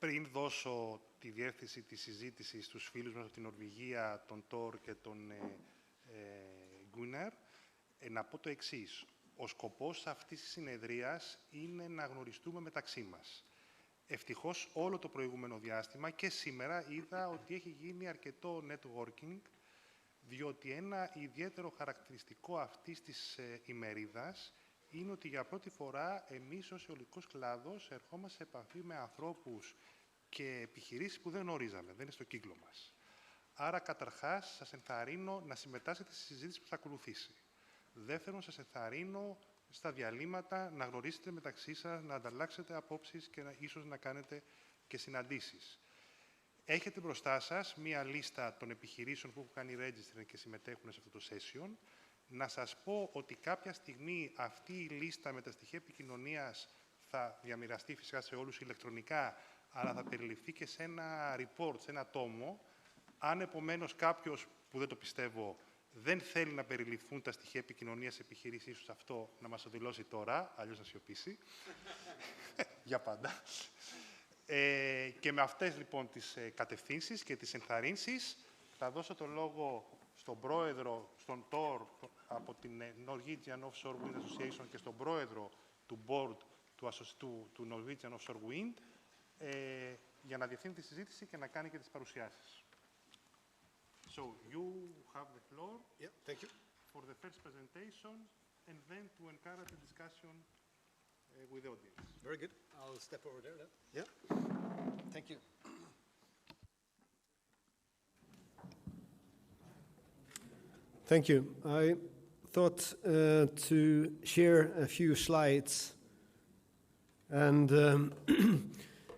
Πριν δώσω τη διεύθυνση της συζήτησης στους φίλους μας από την Νορβηγία, τον Τόρ και τον Γκούνερ, να πω το εξής. Ο σκοπός αυτής της συνεδρίας είναι να γνωριστούμε μεταξύ μας. Ευτυχώς όλο το προηγούμενο διάστημα και σήμερα είδα ότι έχει γίνει αρκετό networking, διότι ένα ιδιαίτερο χαρακτηριστικό αυτής της ημερίδας είναι ότι για πρώτη φορά εμείς ως αιωλικός κλάδος ερχόμαστε σε επαφή με ανθρώπους και επιχειρήσεις που δεν γνωρίζαμε, δεν είναι στο κύκλο μας. Άρα, καταρχάς, σας ενθαρρύνω να συμμετάσχετε στη συζήτηση που θα ακολουθήσει. Δεύτερον, σας ενθαρρύνω στα διαλύματα να γνωρίσετε μεταξύ σας, να ανταλλάξετε απόψεις και ίσως να κάνετε και συναντήσεις. Έχετε μπροστά σας μία λίστα των επιχειρήσεων που έχουν κάνει register και συμμετέχουν σε αυτό το session. Να σας πω ότι κάποια στιγμή αυτή η λίστα με τα στοιχεία επικοινωνίας θα διαμοιραστεί φυσικά σε όλους ηλεκτρονικά, αλλά θα περιληφθεί και σε ένα report, σε ένα τόμο. Αν επομένως κάποιος, που δεν το πιστεύω, δεν θέλει να περιληφθούν τα στοιχεία επικοινωνίας επιχειρήσης, ίσως αυτό να μας το δηλώσει τώρα, αλλιώς να σιωπήσει. Για πάντα. Και με αυτές λοιπόν τις κατευθύνσεις και τις ενθαρρύνσεις θα δώσω το λόγο στον πρόεδρο, στον Τόρ από την Norwegian Offshore Wind Association και στον πρόεδρο του board του Norwegian Offshore Wind για να διευθύνει τη συζήτηση και να κάνει και τις παρουσιάσεις. So, you have the floor thank you. For the first presentation and then to encourage the discussion with the audience. Very good. I'll step over there then. Yeah. Thank you. Thank you. I thought to share a few slides, and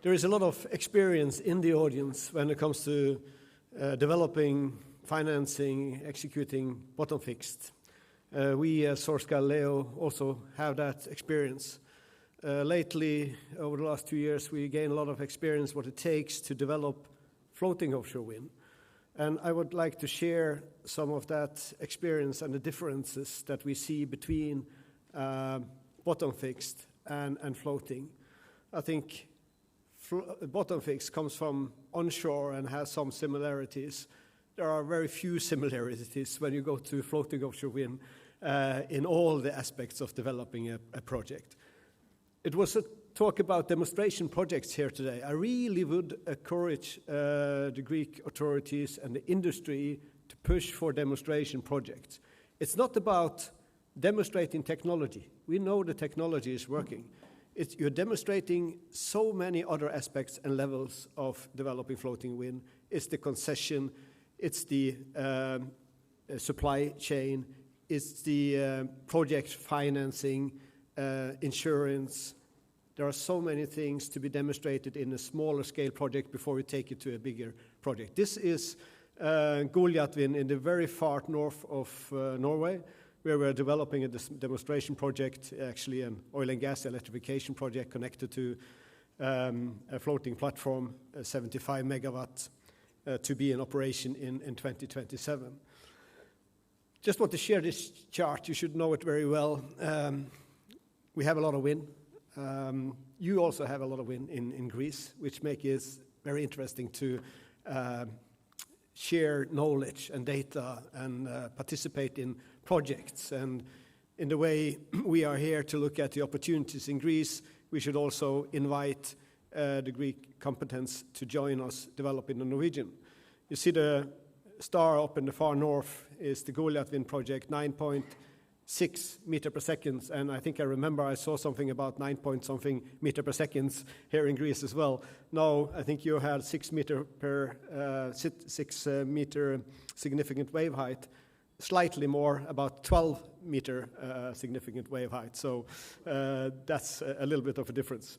there is a lot of experience in the audience when it comes to developing, financing, executing bottom fixed. We at Source Galileo also have that experience. Lately, over the last 2 years, we gained a lot of experience what it takes to develop floating offshore wind. And I would like to share some of that experience and the differences that we see between bottom fixed and floating. I think bottom fixed comes from onshore and has some similarities. There are very few similarities when you go to floating offshore wind in all the aspects of developing a project. It was a talk about demonstration projects here today. I really would encourage the Greek authorities and the industry to push for demonstration projects. It's not about demonstrating technology. We know the technology is working. You're demonstrating so many other aspects and levels of developing floating wind. It's the concession, it's the supply chain, it's the project financing, insurance. There are so many things to be demonstrated in a smaller scale project before we take it to a bigger project. This is Goliath Wind in the very far north of Norway, where we're developing a demonstration project, actually an oil and gas electrification project connected to a floating platform, 75 megawatt, to be in operation in 2027. Just want to share this chart. You should know it very well. We have a lot of wind. You also have a lot of wind in Greece, which makes it very interesting to share knowledge and data and participate in projects. And in the way we are here to look at the opportunities in Greece, we should also invite the Greek competence to join us developing the Norwegian. You see the star up in the far north is the Goliath Wind project, 9.6 meter per second, and I think I remember I saw something about 9 point something meter per second here in Greece as well. Now I think you had 6 meter significant wave height, slightly more, about 12 meter significant wave height. So that's a little bit of a difference.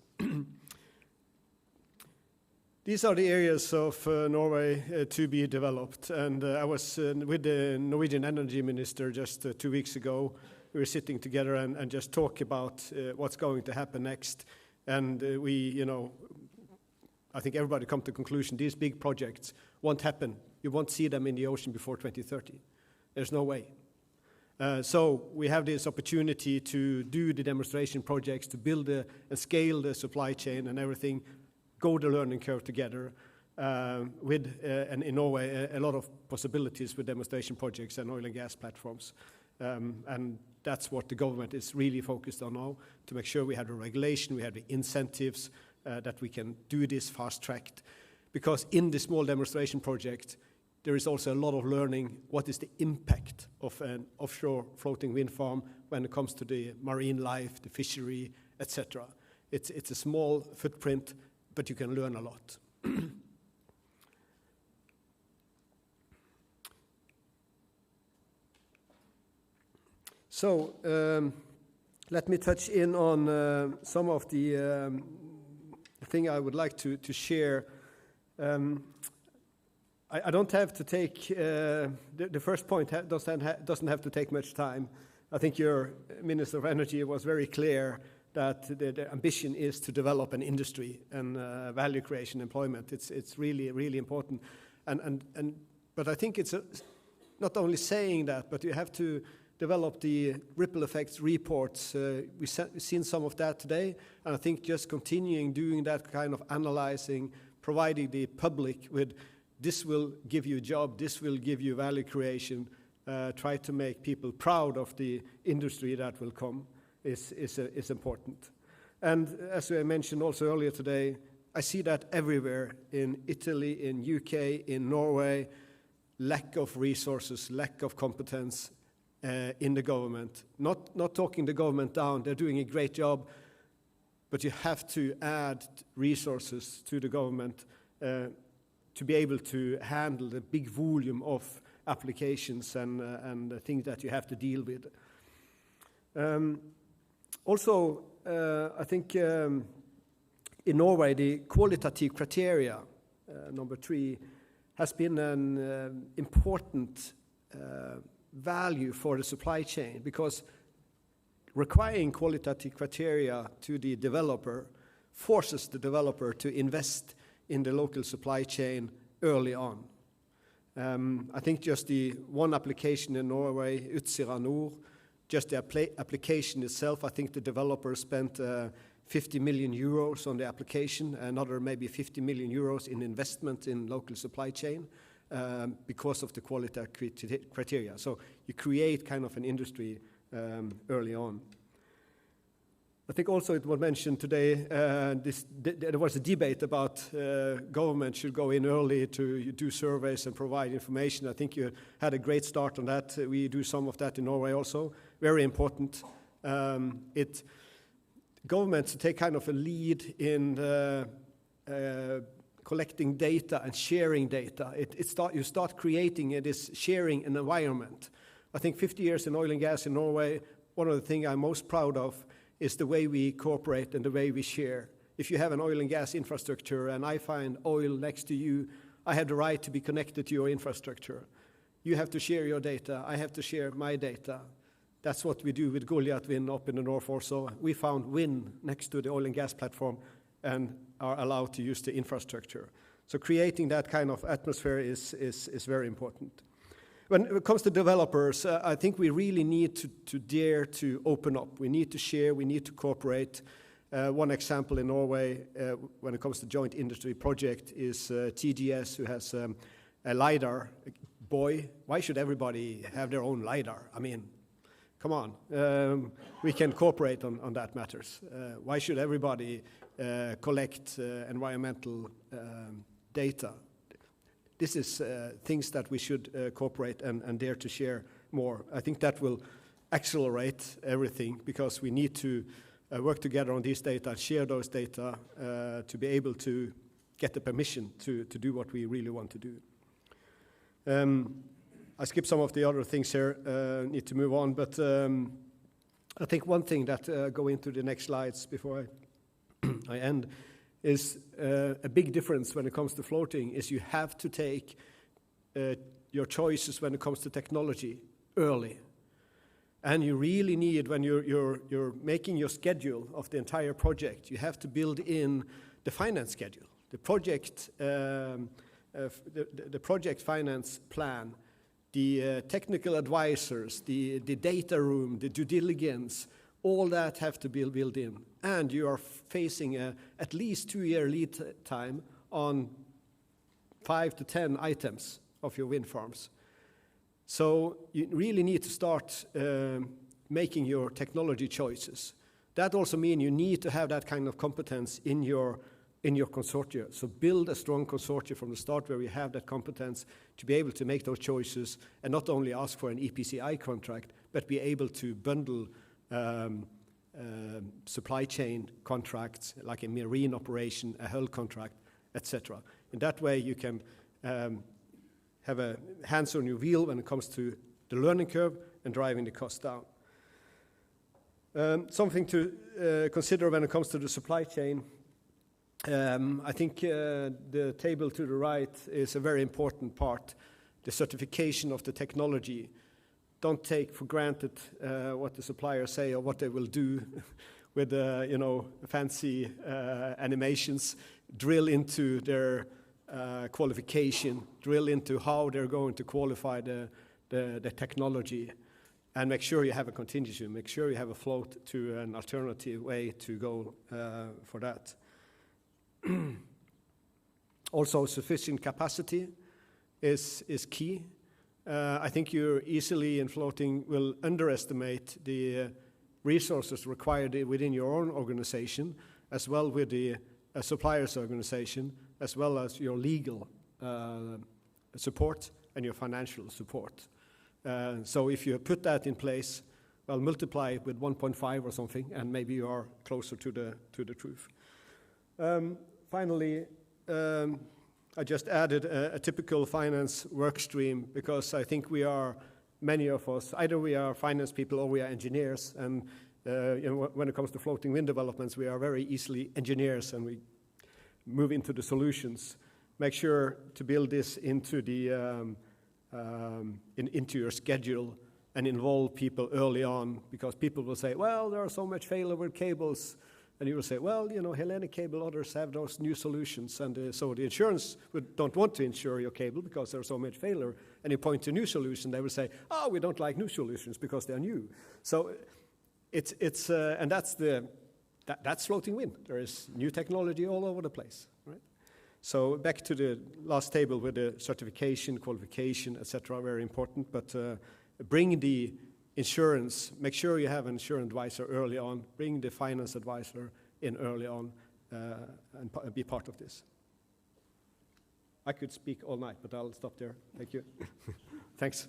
These are the areas of Norway to be developed, and I was with the Norwegian energy minister just 2 weeks ago. We were sitting together and just talk about what's going to happen next, and I think everybody come to the conclusion these big projects won't happen. You won't see them in the ocean before 2030. There's no way. So we have this opportunity to do the demonstration projects, to build and scale the supply chain and everything go the learning curve together with, and in Norway, a lot of possibilities with demonstration projects and oil and gas platforms. And that's what the government is really focused on now, to make sure we have the regulation, we have the incentives, that we can do this fast-tracked. Because in the small demonstration project, there is also a lot of learning what is the impact of an offshore floating wind farm when it comes to the marine life, the fishery, etc. It's a small footprint, but you can learn a lot. So let me touch in on some of the thing I would like to share. I don't have to take, the first point doesn't have to take much time. I think your Minister of Energy was very clear that the ambition is to develop an industry and value creation, employment. It's really, really important. But I think it's not only saying that, but you have to develop the ripple effects reports. We've seen some of that today, and I think just continuing doing that kind of analyzing, providing the public with this will give you a job, this will give you value creation, try to make people proud of the industry that will come is important. And as I mentioned also earlier today, I see that everywhere, in Italy, in UK, in Norway, lack of resources, lack of competence in the government. Not talking the government down, they're doing a great job, but you have to add resources to the government to be able to handle the big volume of applications and the things that you have to deal with. Also, I think in Norway, the qualitative criteria, number 3, has been an important value for the supply chain, because requiring qualitative criteria to the developer forces the developer to invest in the local supply chain early on. I think just the one application in Norway, Utsira Nord, just the application itself, I think the developer spent 50 million euros on the application, another maybe 50 million euros in investment in local supply chain because of the quality criteria. So you create kind of an industry early on. I think also it was mentioned today, there was a debate about government should go in early to do surveys and provide information. I think you had a great start on that. We do some of that in Norway also. Very important. Governments to take kind of a lead in collecting data and sharing data. You start creating this sharing an environment. I think 50 years in oil and gas in Norway, one of the things I'm most proud of is the way we cooperate and the way we share. If you have an oil and gas infrastructure and I find oil next to you, I have the right to be connected to your infrastructure. You have to share your data. I have to share my data. That's what we do with Goliath Wind up in the north also. We found wind next to the oil and gas platform and are allowed to use the infrastructure. So creating that kind of atmosphere is very important. When it comes to developers, I think we really need to dare to open up. We need to share, we need to cooperate. One example in Norway, when it comes to joint industry project, is TGS, who has a LiDAR. Boy, why should everybody have their own LiDAR? I mean, come on. We can cooperate on that matters. Why should everybody collect environmental data? This is things that we should cooperate and dare to share more. I think that will accelerate everything, because we need to work together on these data, share those data to be able to get the permission to do what we really want to do. I skipped some of the other things here, need to move on, but I think one thing that go into the next slides before I end is a big difference when it comes to floating is you have to take your choices when it comes to technology early. And you really need, when you're making your schedule of the entire project, you have to build in the finance schedule, the project finance plan, the technical advisors, the data room, the due diligence, All that have to be built in. And you are facing at least 2-year lead time on 5 to 10 items of your wind farms. So you really need to start making your technology choices. That also means you need to have that kind of competence in your consortia. So build a strong consortia from the start where you have that competence to be able to make those choices and not only ask for an EPCI contract, but be able to bundle supply chain contracts like a marine operation, a hull contract, etc. In that way, you can have a hands on your wheel when it comes to the learning curve and driving the cost down. Something to consider when it comes to the supply chain. I think the table to the right is a very important part, the certification of the technology. Don't take for granted what the suppliers say or what they will do with fancy animations. Drill into their qualification, drill into how they're going to qualify the technology, and make sure you have a contingency, make sure you have a float to an alternative way to go for that. Also, sufficient capacity is key. I think you easily in floating will underestimate the resources required within your own organization, as well with the suppliers organization, as well as your legal support and your financial support. So if you put that in place, well, multiply it with 1.5 or something, and maybe you are closer to the truth. Finally, I just added a typical finance work stream because I think many of us, either we are finance people or we are engineers, and when it comes to floating wind developments, we are very easily engineers and we move into the solutions. Make sure to build this into into your schedule and involve people early on, because people will say, well, there are so much failure with cables. And you will say, well, Hellenic Cable, others have those new solutions. And so the insurance don't want to insure your cable because there's so much failure. And you point to a new solution, they will say, oh, we don't like new solutions because they're new. So and that's floating wind. There is new technology all over the place, right? So back to the last table with the certification, qualification, etc., very important. But bring the insurance, make sure you have an insurance advisor early on, bring the finance advisor in early on and be part of this. I could speak all night, but I'll stop there. Thank you. Thanks.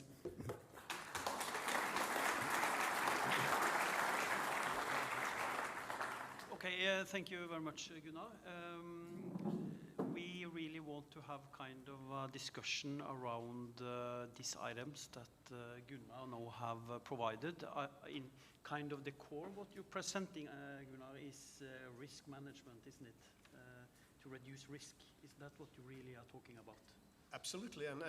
Okay, thank you very much, Gunnar. We really want to have kind of a discussion around these items that Gunnar now have provided. In kind of the core, what you're presenting, Gunnar, is risk management, isn't it? To reduce risk. Is that what you really are talking about? Absolutely, and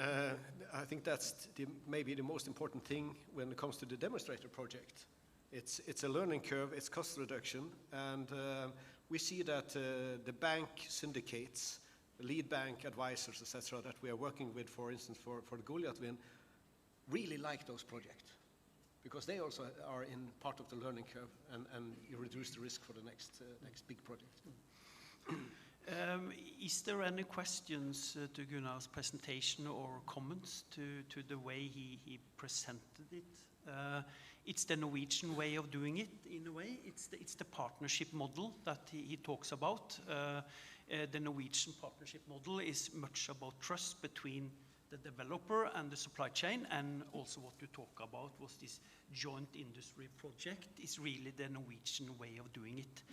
I think that's maybe the most important thing when it comes to the demonstrator project. It's a learning curve, it's cost reduction, and we see that the bank syndicates, lead bank advisors, etc., that we are working with, for instance, for the Goliath Wind, really like those projects because they also are in part of the learning curve, and you reduce the risk for the next big project. Is there any questions to Gunnar's presentation or comments to the way he presented it? It's the Norwegian way of doing it, in a way. It's the partnership model that he talks about. The Norwegian partnership model is much about trust between the developer and the supply chain, and also what you talk about was this joint industry project is really the Norwegian way of doing it.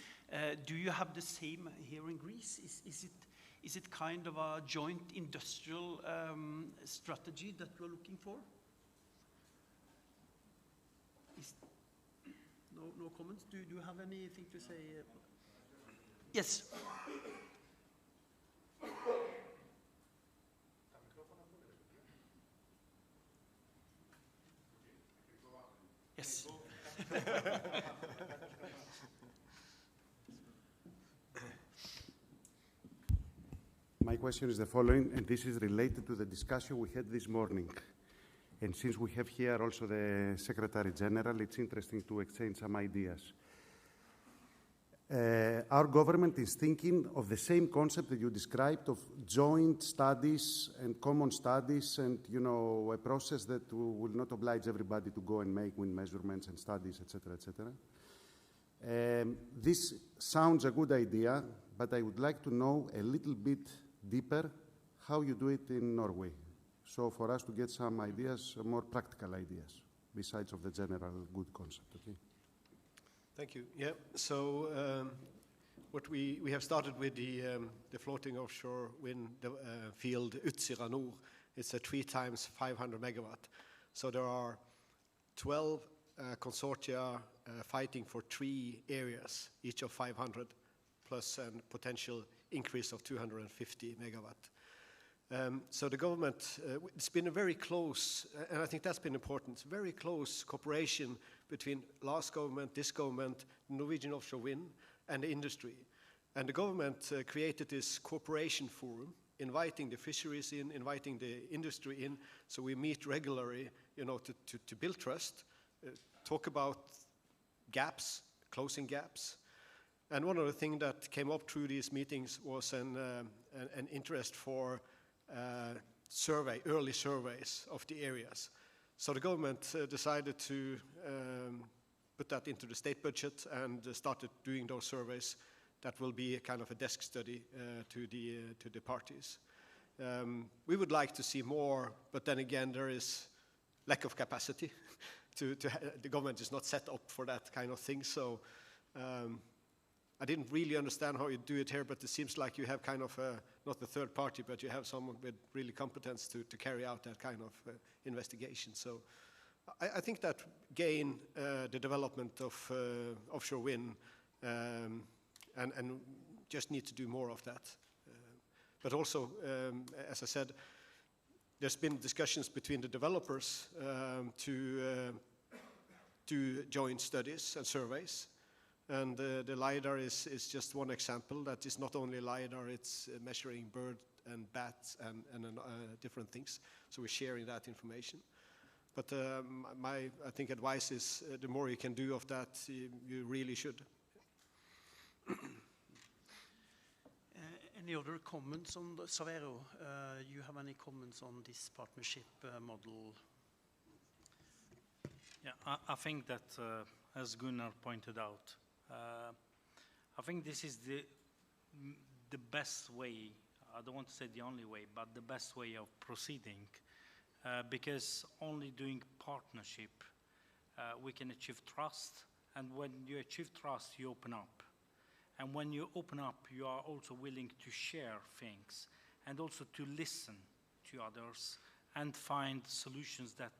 Do you have the same here in Greece? Is it kind of a joint industrial strategy that you're looking for? No comments? Do you have anything to say? Yes. Yes. My question is the following, and this is related to the discussion we had this morning. And since we have here also the Secretary General, it's interesting to exchange some ideas. our government is thinking of the same concept that you described of joint studies and common studies and, you know, a process that will not oblige everybody to go and make wind measurements and studies, etc., etc. This sounds a good idea, but I would like to know a little bit deeper how you do it in Norway. So for us to get some ideas, more practical ideas, besides of the general good concept, okay? Thank you. Yeah. So what we have started with the floating offshore wind field Utsira Nord. It's a 3 times 500 megawatt. So there are 12 consortia fighting for 3 areas, each of 500, plus a potential increase of 250 megawatt. So the government, it's been a very close, and I think that's been important, very close cooperation between last government, this government, Norwegian Offshore Wind, and the industry. And the government created this cooperation forum, inviting the fisheries in, inviting the industry in, so we meet regularly, you know, to build trust, talk about gaps, closing gaps. And one of the things that came up through these meetings was an interest for early surveys of the areas. So the government decided to put that into the state budget and started doing those surveys. That will be a kind of a desk study to the parties. We would like to see more, but then again, there is lack of capacity. The government is not set up for that kind of thing. So I didn't really understand how you do it here, but it seems like you have kind of not the third party, but you have someone with really competence to carry out that kind of investigation. So I think that gain the development of offshore wind and just need to do more of that. But also, as I said, there's been discussions between the developers to do joint studies and surveys. And the LiDAR is just one example. That is not only LiDAR, it's measuring bird and bats and different things. So we're sharing that information. But my, I think, advice is the more you can do of that, you really should. Any other comments on the Savero? You have any comments on this partnership model? Yeah, I think that, as Gunnar pointed out, I think this is the best way, I don't want to say the only way, but the best way of proceeding, because only doing partnership, we can achieve trust, and when you achieve trust, you open up. And when you open up, you are also willing to share things, and also to listen to others, and find solutions that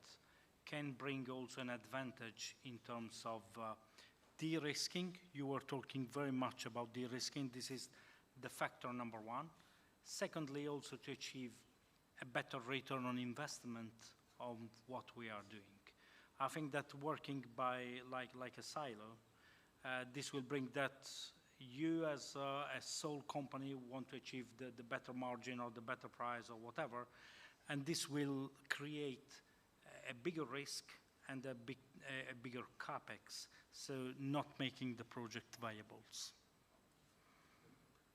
can bring also an advantage in terms of de-risking. You were talking very much about de-risking. This is the factor number 1. Secondly, also to achieve a better return on investment on what we are doing. I think that working by like a silo, this will bring that you as a sole company want to achieve the better margin or the better price or whatever, and this will create a bigger risk and a bigger capex, so not making the project viable.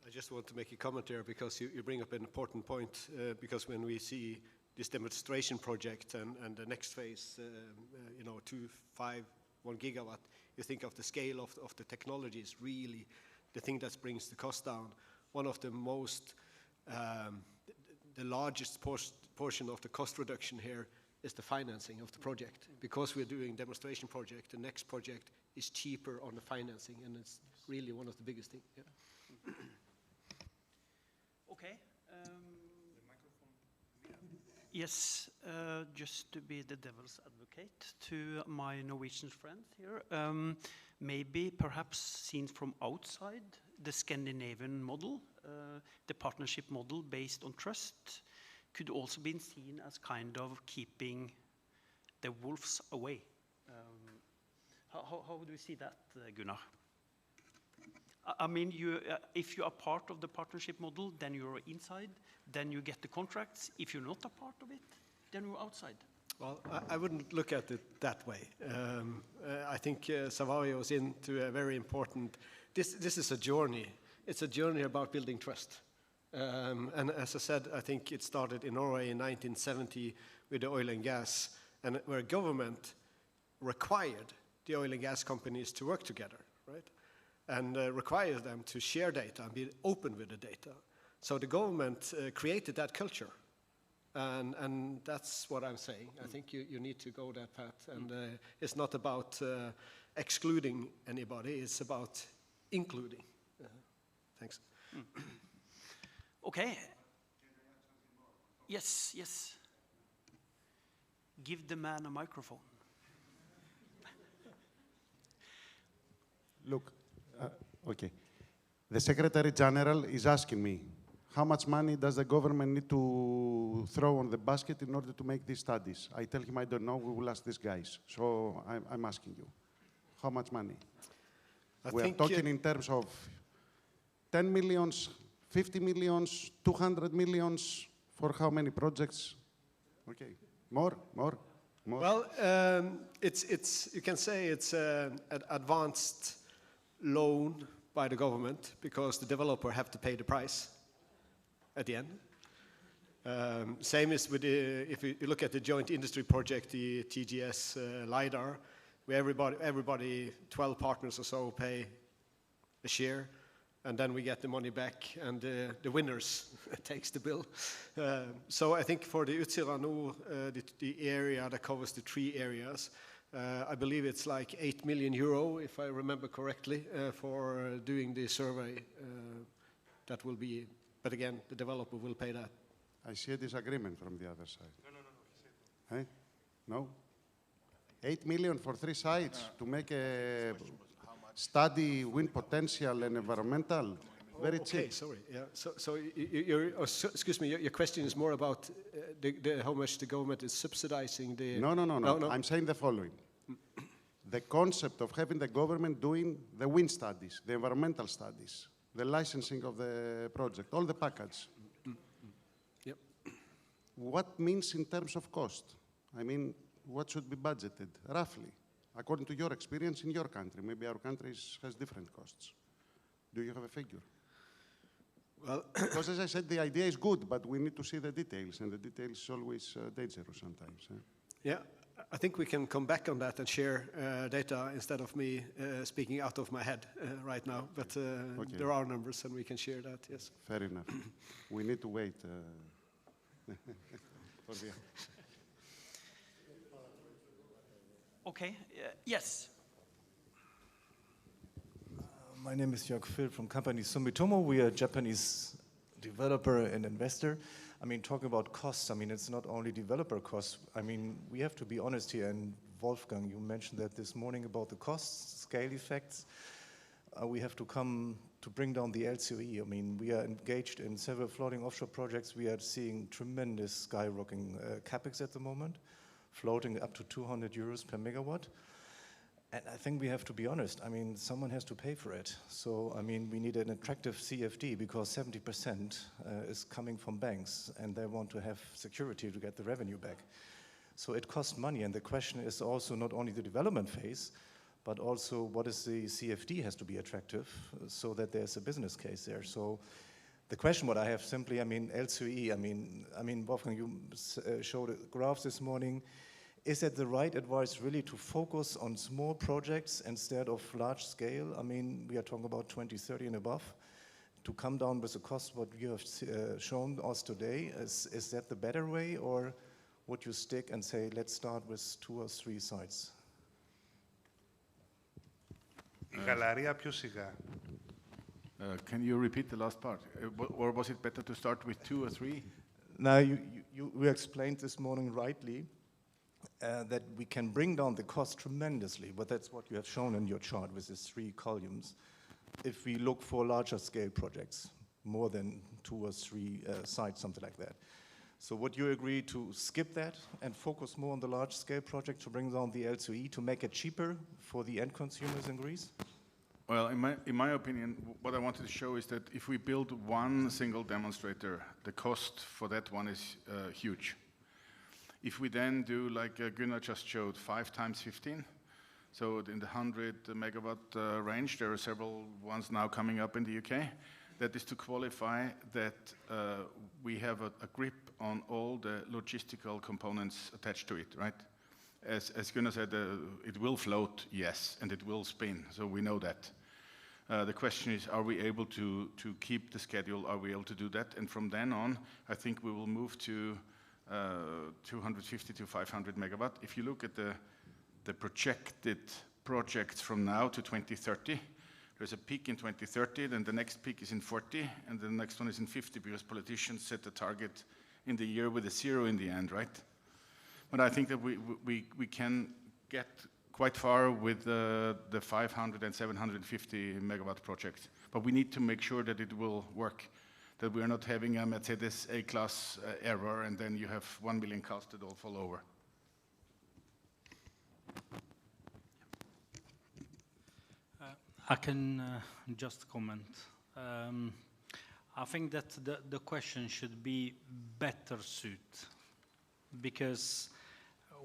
I just want to make a comment here because you bring up an important point, because when we see this demonstration project and the next phase, you know, 1 gigawatt, you think of the scale of the technology is really the thing that brings the cost down. One of the most, the largest portion of the cost reduction here is the financing of the project. Because we're doing demonstration project, the next project is cheaper on the financing, and it's really one of the biggest things. Yeah. Okay. Yes, just to be the devil's advocate to my Norwegian friends here, maybe perhaps seen from outside the Scandinavian model, the partnership model based on trust, could also be seen as kind of keeping the wolves away. How would we see that, Gunnar? I mean, if you are part of the partnership model, then you're inside, then you get the contracts. If you're not a part of it, then you're outside. Well, I wouldn't look at it that way. I think Savario is into a very important this is a journey. It's a journey about building trust. And as I said, I think it started in Norway in 1970 with the oil and gas, and where government required the oil and gas companies to work together, right? And required them to share data and be open with the data. So the government created that culture. And that's what I'm saying. I think you need to go that path. And it's not about excluding anybody, it's about including. Thanks. Okay. Yes, yes. Give the man a microphone. Look, okay. The Secretary General is asking me, how much money does the government need to throw on the basket in order to make these studies? I tell him I don't know, we will ask these guys. So I'm asking you, how much money? We are talking in terms of 10 millions, 50 millions, 200 millions, for how many projects? Okay, more? Well, it's you can say it's an advanced loan by the government because the developer have to pay the price at the end. Same is with if you look at the joint industry project, the TGS LiDAR, where everybody, 12 partners or so, pay a share, and then we get the money back, and the winners takes the bill. So I think for the Utsira Nord, the area that covers the 3 areas, I believe it's like 8 million euro, if I remember correctly, for doing the survey. That will be, but again, the developer will pay that. I see a disagreement from the other side. No. Hey? No? 8 million for 3 sites to make a study wind potential and environmental? Very cheap. Okay, sorry. Yeah. So excuse me, your question is more about how much the government is subsidizing the... No. I'm saying the following. The concept of having the government doing the wind studies, the environmental studies, the licensing of the project, all the package. Yep. What means in terms of cost? I mean, what should be budgeted, roughly, according to your experience in your country? Maybe our country has different costs. Do you have a figure? Well, because as I said, the idea is good, but we need to see the details, and the details is always dangerous sometimes. Yeah, I think we can come back on that and share data instead of me speaking out of my head right now. But okay. There are numbers, and we can share that. Yes. Fair enough. We need to wait for the. Okay. Yes. My name is Jörg Phil from company Sumitomo. We are a Japanese developer and investor. I mean, talking about costs, I mean, it's not only developer costs. I mean, we have to be honest here, and Wolfgang, you mentioned that this morning about the costs, scale effects. We have to come to bring down the LCOE. I mean, we are engaged in several floating offshore projects. We are seeing tremendous skyrocketing capex at the moment, floating up to 200 euros per megawatt. And I think we have to be honest. I mean, someone has to pay for it. So, I mean, we need an attractive CFD because 70% is coming from banks, and they want to have security to get the revenue back. So it costs money, and the question is also not only the development phase, but also what is the CFD has to be attractive so that there's a business case there. So the question what I have simply, I mean, LCOE, I mean, Wolfgang, you showed graphs this morning. Is that the right advice really to focus on small projects instead of large scale? I mean, we are talking about 2030 and above. To come down with the cost, what you have shown us today, is that the better way, or would you stick and say, let's start with 2 or 3 sites? Γαλαρία πιο σιγά. Can you repeat the last part? Or was it better to start with 2 or 3? Now, you explained this morning rightly that we can bring down the cost tremendously, but that's what you have shown in your chart with these 3 columns. If we look for larger scale projects, more than 2 or 3 sites, something like that. So would you agree to skip that and focus more on the large scale project to bring down the LCOE to make it cheaper for the end consumers in Greece? Well, in my opinion, what I wanted to show is that if we build one single demonstrator, the cost for that one is huge. If we then do, like Gunnar just showed, 5 times 15, So in the 100 megawatt range, there are several ones now coming up in the UK. That is to qualify that we have a grip on all the logistical components attached to it, right? As Gunnar said, it will float, yes, and it will spin, so we know that. The question is, are we able to keep the schedule? Are we able to do that? And from then on, I think we will move to 250 to 500 megawatt. If you look at the projected projects from now to 2030, there's a peak in 2030, then the next peak is in 40, and the next one is in 50, because politicians set a target in the year with a zero in the end, right? But I think that we can get quite far with the 500 and 750 megawatt projects. But we need to make sure that it will work, that we are not having a Mercedes A-class error, and then you have 1 million cars that all fall over. I can just comment. I think that the question should be better suited, because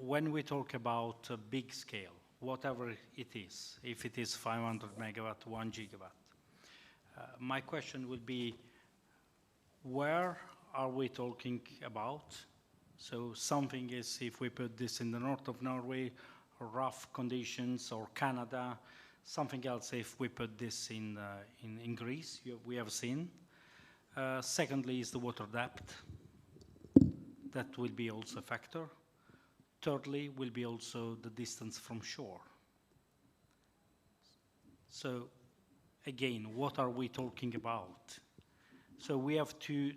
when we talk about a big scale, whatever it is, if it is 500 megawatt, 1 gigawatt, my question would be, where are we talking about? So something is, if we put this in the north of Norway, rough conditions, or Canada. Something else if we put this in Greece, we have seen. Secondly is the water depth. That will be also a factor. Thirdly will be also the distance from shore. So again, what are we talking about? So we have to,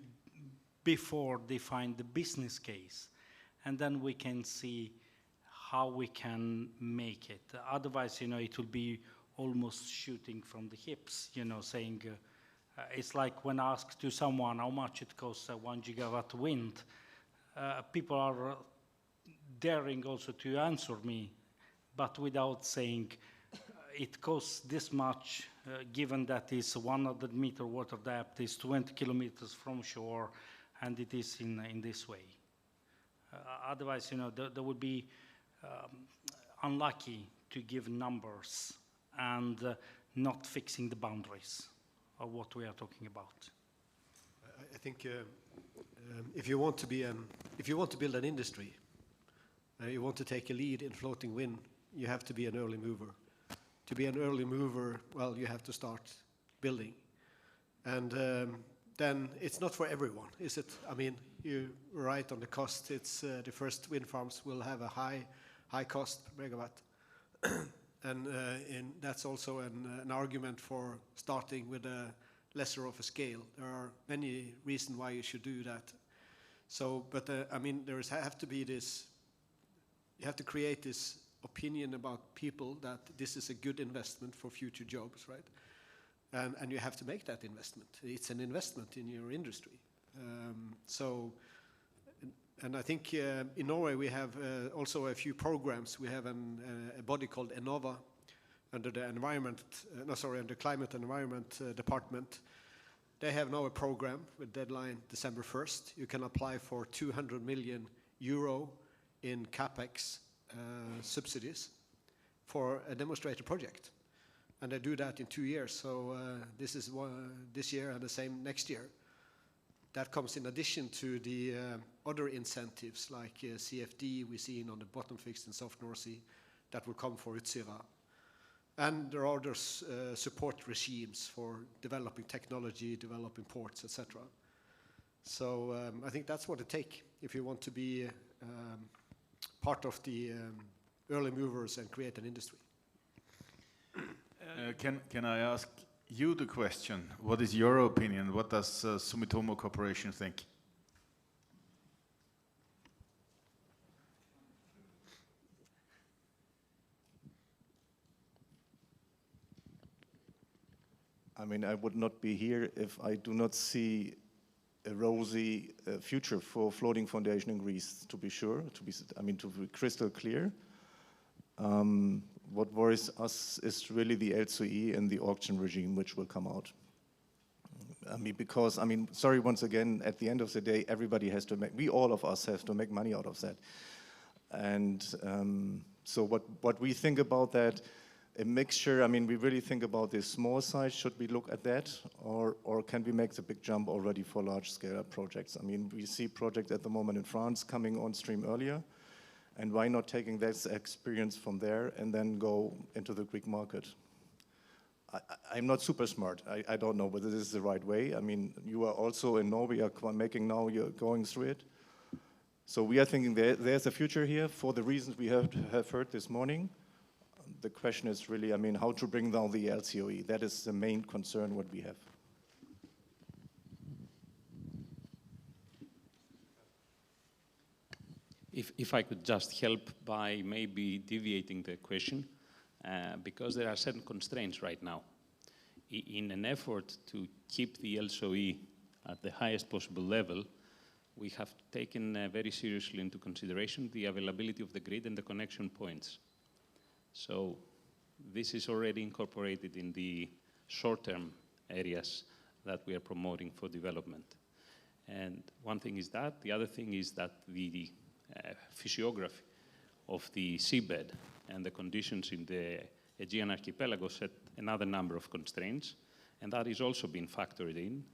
before, define the business case, and then we can see how we can make it. Otherwise, it will be almost shooting from the hips, saying, it's like when asked to someone how much it costs 1 gigawatt wind, people are daring also to answer me, but without saying it costs this much, given that is 100 meter water depth, is 20 kilometers from shore, and it is in this way. Otherwise, there would be unlucky to give numbers and not fixing the boundaries of what we are talking about. I think if you want to build an industry, you want to take a lead in floating wind, you have to be an early mover. To be an early mover, well, you have to start building, and then it's not for everyone, is it? I mean, you're right on the cost. It's the first wind farms will have a high cost per megawatt. And that's also an argument for starting with a lesser of a scale. There are many reasons why you should do that. So, but I mean, there have to be this. You have to create this opinion about people that this is a good investment for future jobs, right? And you have to make that investment. It's an investment in your industry. And I think in Norway we have also a few programs. We have a body called Enova under the under Climate and Environment Department. They have now a program with deadline December 1st. You can apply for 200 million euro in capex subsidies for a demonstrator project, and they do that in 2 years. So this is this year and the same next year. That comes in addition to the other incentives like CFD we see on the bottom fixed and soft North Sea that will come for Utsira. And there are other support regimes for developing technology, developing ports, etc. So I think that's what it takes if you want to be part of the early movers and create an industry. Can I ask you the question? What is your opinion? What does Sumitomo Corporation think? I mean, I would not be here if I do not see a rosy future for floating foundation in Greece, to be sure, to be crystal clear. What worries us is really the LCE and the auction regime which will come out. Sorry, once again, at the end of the day, everybody has to all of us have to make money out of that. And So what we think about that, a mixture, I mean, we really think about this small size, should we look at that? Or can we make the big jump already for large scale projects? I mean, we see projects at the moment in France coming on stream earlier, and why not taking this experience from there and then go into the Greek market? I'm not super smart. I don't know whether this is the right way. I mean, you are also in Norway, you're going through it. So we are thinking there's a future here for the reasons we have heard this morning. The question is really, I mean, how to bring down the LCOE. That is the main concern what we have. If I could just help by maybe deviating the question, because there are certain constraints right now. In an effort to keep the LCOE at the highest possible level, we have taken very seriously into consideration the availability of the grid and the connection points. So this is already incorporated in the short-term areas that we are promoting for development. And one thing is that. The other thing is that the physiography of the seabed and the conditions in the Aegean archipelago set another number of constraints, and that is also being factored in.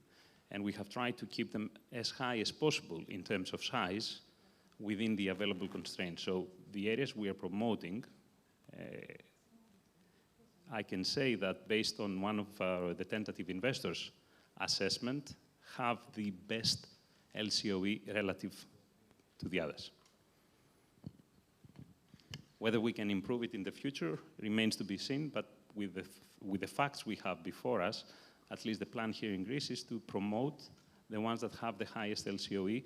And we have tried to keep them as high as possible in terms of size within the available constraints. So the areas we are promoting, I can say that based on one of the tentative investors' assessment, have the best LCOE relative to the others. Whether we can improve it in the future remains to be seen, but with the facts we have before us, at least the plan here in Greece is to promote the ones that have the highest LCOE,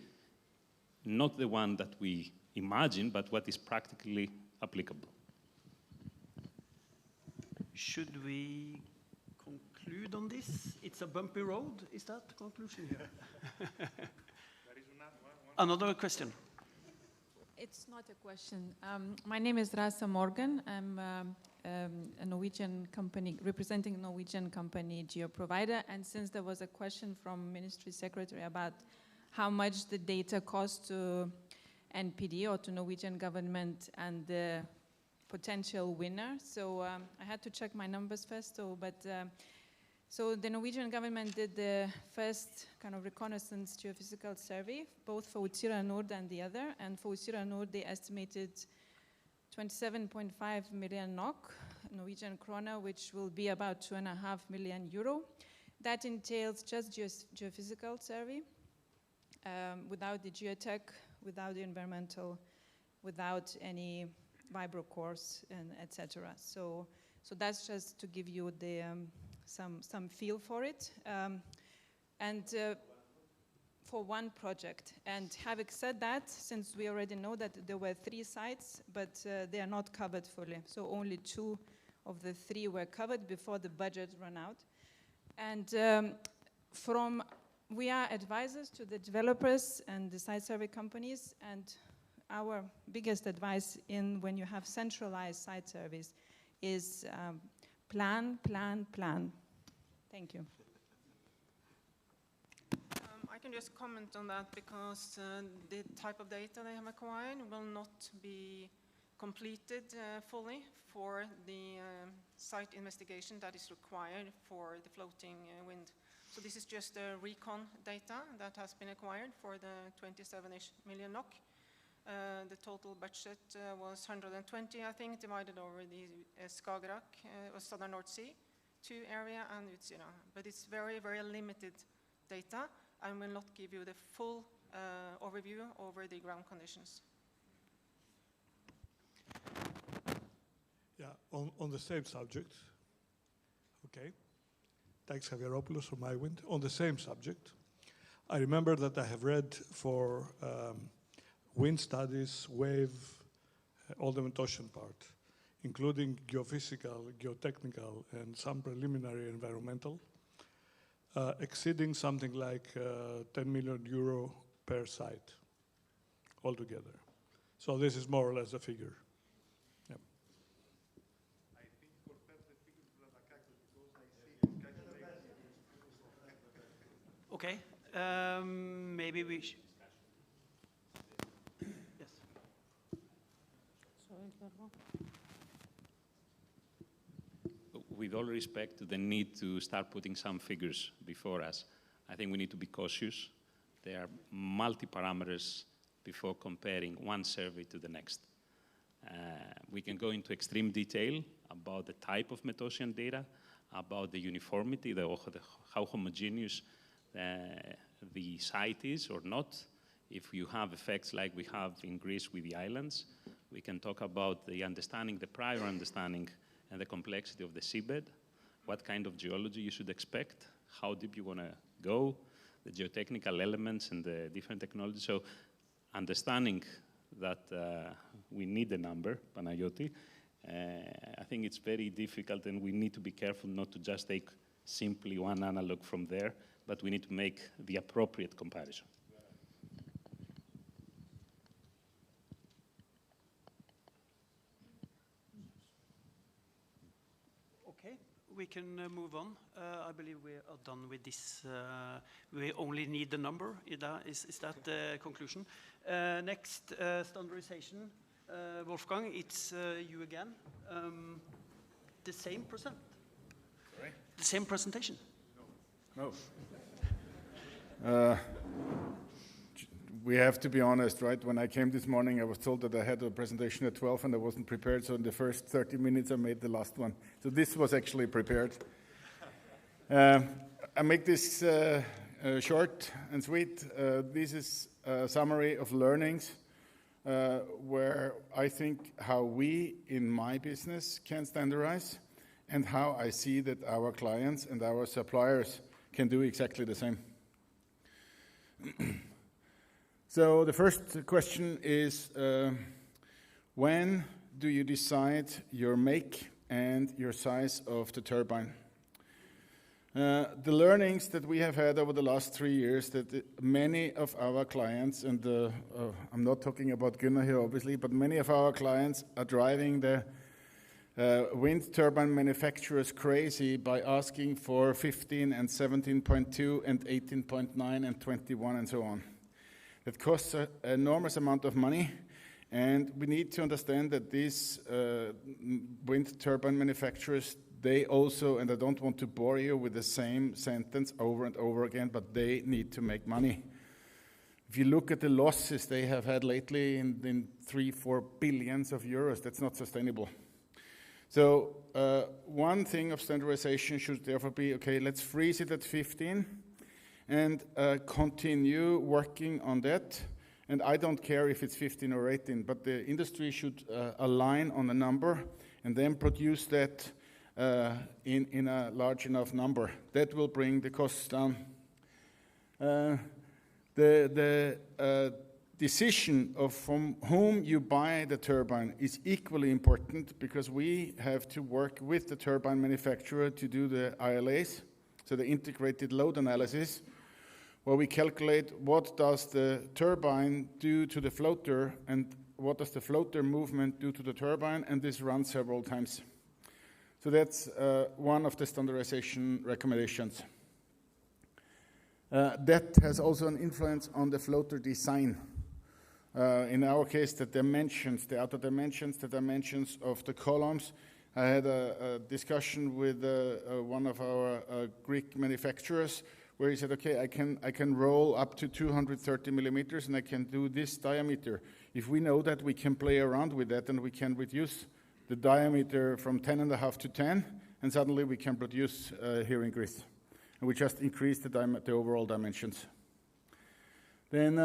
not the one that we imagine, but what is practically applicable. Should we conclude on this? It's a bumpy road. Is that the conclusion here? Another question. It's not a question. My name is Rasa Morgan. I'm a Norwegian company, representing a Norwegian company, GeoProvider. And since there was a question from Ministry Secretary about how much the data costs to NPD or to Norwegian government and the potential winner. So I had to check my numbers first. So the Norwegian government did the first kind of reconnaissance geophysical survey, both for Utsira Nord and the other. And for Utsira Nord, they estimated 27.5 million NOK, Norwegian krona, which will be about 2.5 million euro. That entails just geophysical survey, without the geotech, without the environmental, without any vibrocores, and etc. So that's just to give you the some feel for it, for one project. And having said that, since we already know that there were 3 sites, but they are not covered fully, so only 2 of the 3 were covered before the budget ran out. And we are advisors to the developers and the site survey companies, and our biggest advice when you have centralized site surveys is plan, plan, plan. Thank you. I can just comment on that because the type of data they have acquired will not be completed fully for the site investigation that is required for the floating wind. So this is just recon data that has been acquired for the 27-ish million NOK. The total budget was 120, I think, divided over the Skagerrak or Southern North Sea 2 area and Utsira. But it's very, very limited data and will not give you the full overview over the ground conditions. Yeah, on the same subject. Okay. Thanks, Javieropoulos from iWind. On the same subject, I remember that I have read for wind studies, wave, all the ocean part, including geophysical, geotechnical, and some preliminary environmental, exceeding something like 10 million euro per site altogether. So this is more or less the figure. Yeah. I think compare the figure to Lavakakis because I see it's calculated. Okay, maybe we should. With all respect to the need to start putting some figures before us, I think we need to be cautious. There are multi-parameters before comparing one survey to the next. We can go into extreme detail about the type of Metosian data, about the uniformity, how homogeneous the site is or not. If you have effects like we have in Greece with the islands, we can talk about the understanding, the prior understanding, and the complexity of the seabed, what kind of geology you should expect, how deep you want to go, the geotechnical elements and the different technologies. So understanding that we need a number, Panayoti, I think it's very difficult, and we need to be careful not to just take simply one analog from there, but we need to make the appropriate comparison. Okay, we can move on. I believe we are done with this. We only need the number. Is that the conclusion? Next, standardization. Wolfgang, it's you again. The same present. Sorry? The same presentation. No. We have to be honest, right? When I came this morning, I was told that I had a presentation at 12 and I wasn't prepared, so in the first 30 minutes I made the last one. So this was actually prepared. I make this short and sweet. This is a summary of learnings where I think how we in my business can standardize and how I see that our clients and our suppliers can do exactly the same. So the first question is, when do you decide your make and your size of the turbine? The learnings that we have had over the last 3 years, that many of our clients, and I'm not talking about Gunnar here obviously, but many of our clients are driving the wind turbine manufacturers crazy by asking for 15 and 17.2 and 18.9 and 21 and so on. It costs an enormous amount of money, and we need to understand that these wind turbine manufacturers, they also, and I don't want to bore you with the same sentence over and over again, but they need to make money. If you look at the losses they have had lately in 3-4 billions of euros, that's not sustainable. So one thing of standardization should therefore be, okay, let's freeze it at 15 and continue working on that. And I don't care if it's 15 or 18, but the industry should align on a number and then produce that in a large enough number. That will bring the costs down. The decision of from whom you buy the turbine is equally important, because we have to work with the turbine manufacturer to do the ILAs, so the integrated load analysis, where we calculate what does the turbine do to the floater and what does the floater movement do to the turbine, and this runs several times. So that's one of the standardization recommendations. That has also an influence on the floater design. In our case, the dimensions, the outer dimensions, the dimensions of the columns. I had a discussion with one of our Greek manufacturers, where he said, okay, I can roll up to 230 millimeters and I can do this diameter. If we know that, we can play around with that and we can reduce the diameter from 10.5 to 10, and suddenly we can produce here in Greece. And we just increase the overall dimensions. Then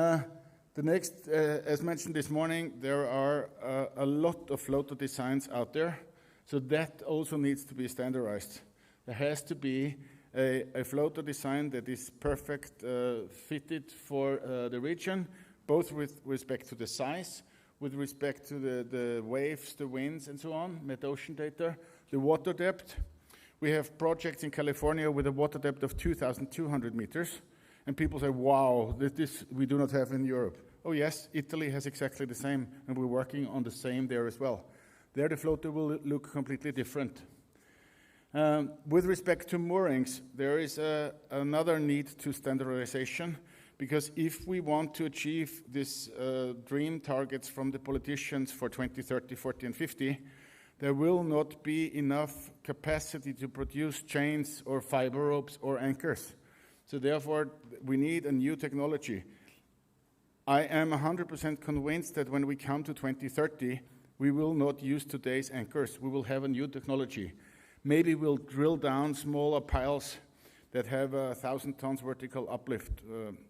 the next, as mentioned this morning, there are a lot of floater designs out there, so that also needs to be standardized. There has to be a floater design that is perfect, fitted for the region, both with respect to the size, with respect to the waves, the winds, and so on, metocean data, the water depth. We have projects in California with a water depth of 2,200 meters, and people say, wow, this we do not have in Europe. Oh yes, Italy has exactly the same, and we're working on the same there as well. There the floater will look completely different. With respect to moorings, there is another need to standardization, Because if we want to achieve these dream targets from the politicians for 2030, 40, and 50, there will not be enough capacity to produce chains or fiber ropes or anchors. So therefore, we need a new technology. I am 100% convinced that when we come to 2030, we will not use today's anchors. We will have a new technology. Maybe we'll drill down smaller piles that have 1,000 tons vertical uplift.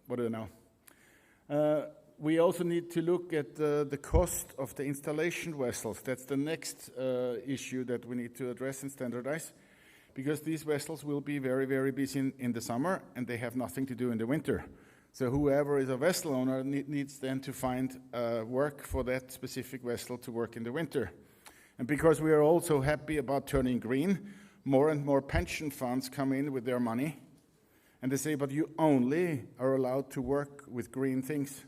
What do you know? We also need to look at the cost of the installation vessels. That's the next issue that we need to address and standardize, because these vessels will be very, very busy in the summer, and they have nothing to do in the winter. So whoever is a vessel owner needs then to find work for that specific vessel to work in the winter. And because we are also happy about turning green, more and more pension funds come in with their money, and they say, but you only are allowed to work with green things.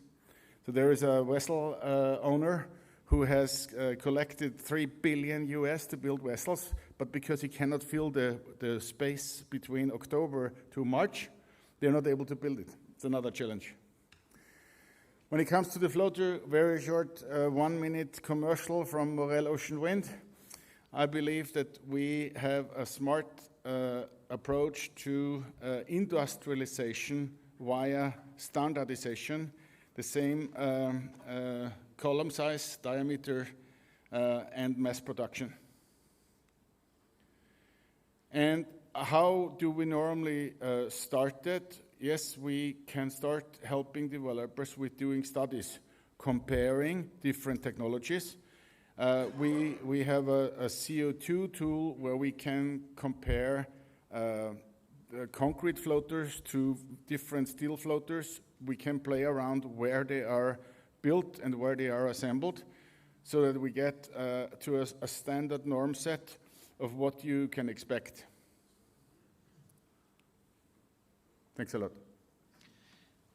So there is a vessel owner who has collected $3 billion US to build vessels, but because he cannot fill the space between October to March, they're not able to build it. It's another challenge. When it comes to the floater, very short 1-minute commercial from Morel Ocean Wind. I believe that we have a smart approach to industrialization via standardization, the same column size, diameter, and mass production. And how do we normally start that? Yes, we can start helping developers with doing studies, comparing different technologies. We have a CO2 tool where we can compare concrete floaters to different steel floaters. We can play around where they are built and where they are assembled, so that we get to a standard norm set of what you can expect. Thanks a lot.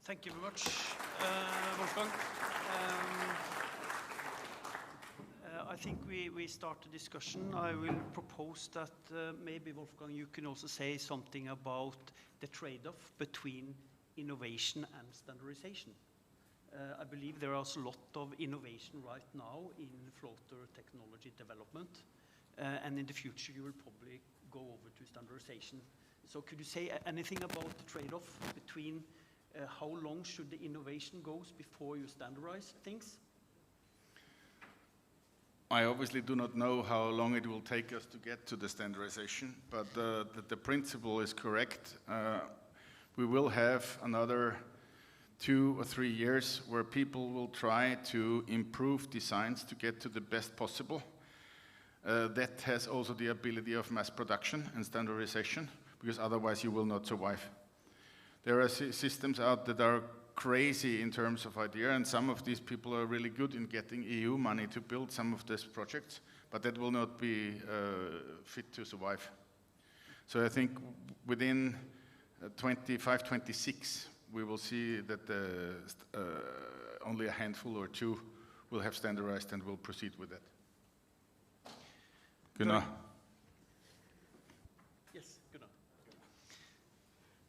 Thank you very much, Wolfgang. I think we start the discussion. I will propose that maybe, Wolfgang, you can also say something about the trade-off between innovation and standardization. I believe there is a lot of innovation right now in floater technology development, and in the future you will probably go over to standardization. So could you say anything about the trade-off between how long should the innovation goes before you standardize things? I obviously do not know how long it will take us to get to the standardization, but the principle is correct. We will have another 2 or 3 years where people will try to improve designs to get to the best possible. That has also the ability of mass production and standardization, because otherwise you will not survive. There are systems out that are crazy in terms of idea, and some of these people are really good in getting EU money to build some of these projects, but that will not be fit to survive. So I think within 25, 26, we will see that only a handful or 2 will have standardized and will proceed with that. Gunnar. Yes, Gunnar.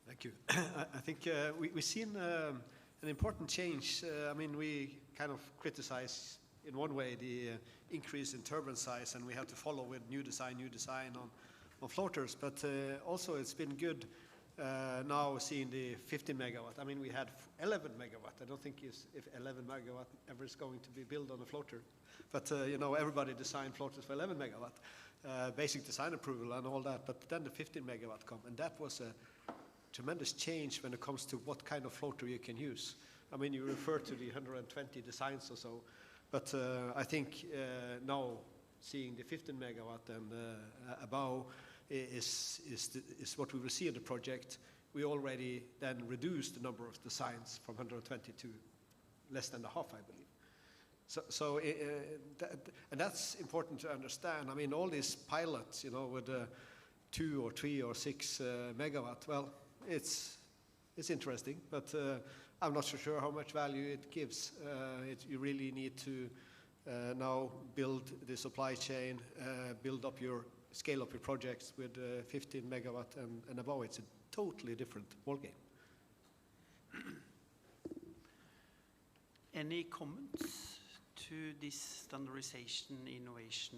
Thank you. I think we've seen an important change. I mean, we kind of criticize in one way the increase in turbine size, and we have to follow with new design on floaters. But also it's been good now seeing the 15 megawatt. I mean, we had 11 megawatt. I don't think if 11 megawatt ever is going to be built on a floater. But you know, everybody designed floaters for 11 megawatt, basic design approval and all that. But then the 15 megawatt come, and that was a tremendous change when it comes to what kind of floater you can use. I mean, you refer to the 120 designs or so, but I think now seeing the 15 megawatt and above is what we will see in the project. We already then reduced the number of designs from 120 to less than the half, I believe. And that's important to understand. I mean, all these pilots, you know, with 2 or 3 or 6 megawatt, well, it's interesting, but I'm not so sure how much value it gives. You really need to now build the supply chain, scale up your projects with 15 megawatt and above. It's a totally different ballgame. Any comments to this standardization, innovation?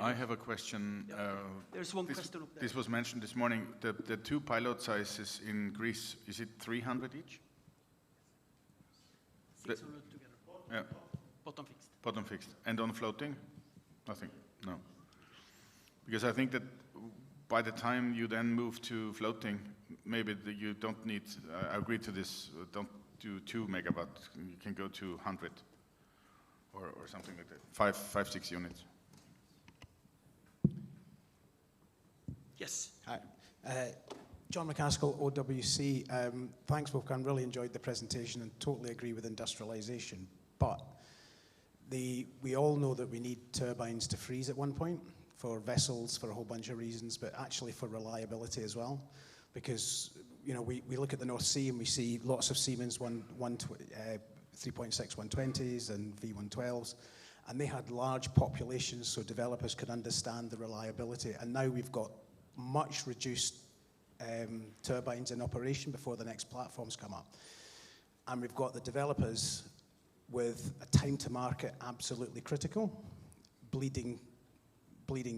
I have a question. There's one question up there. This was mentioned this morning. The two pilot sizes in Greece, is it 300 each? 600 together. Yeah. Bottom fixed. Bottom fixed. And on floating? Nothing. No. Because I think that by the time you then move to floating, maybe you don't need, I agree to this, don't do 2 megawatt, you can go to 100 or something like that, 5, 6 units. Yes. Hi. John McCaskill, OWC. Thanks, Wolfgang. Really enjoyed the presentation and totally agree with industrialization. But we all know that we need turbines to freeze at one point for vessels for a whole bunch of reasons, but actually for reliability as well. Because we look at the North Sea and we see lots of Siemens 3.6 120s and V112s, and they had large populations so developers could understand the reliability. And now we've got much reduced turbines in operation before the next platforms come up. And we've got the developers with a time to market absolutely critical, bleeding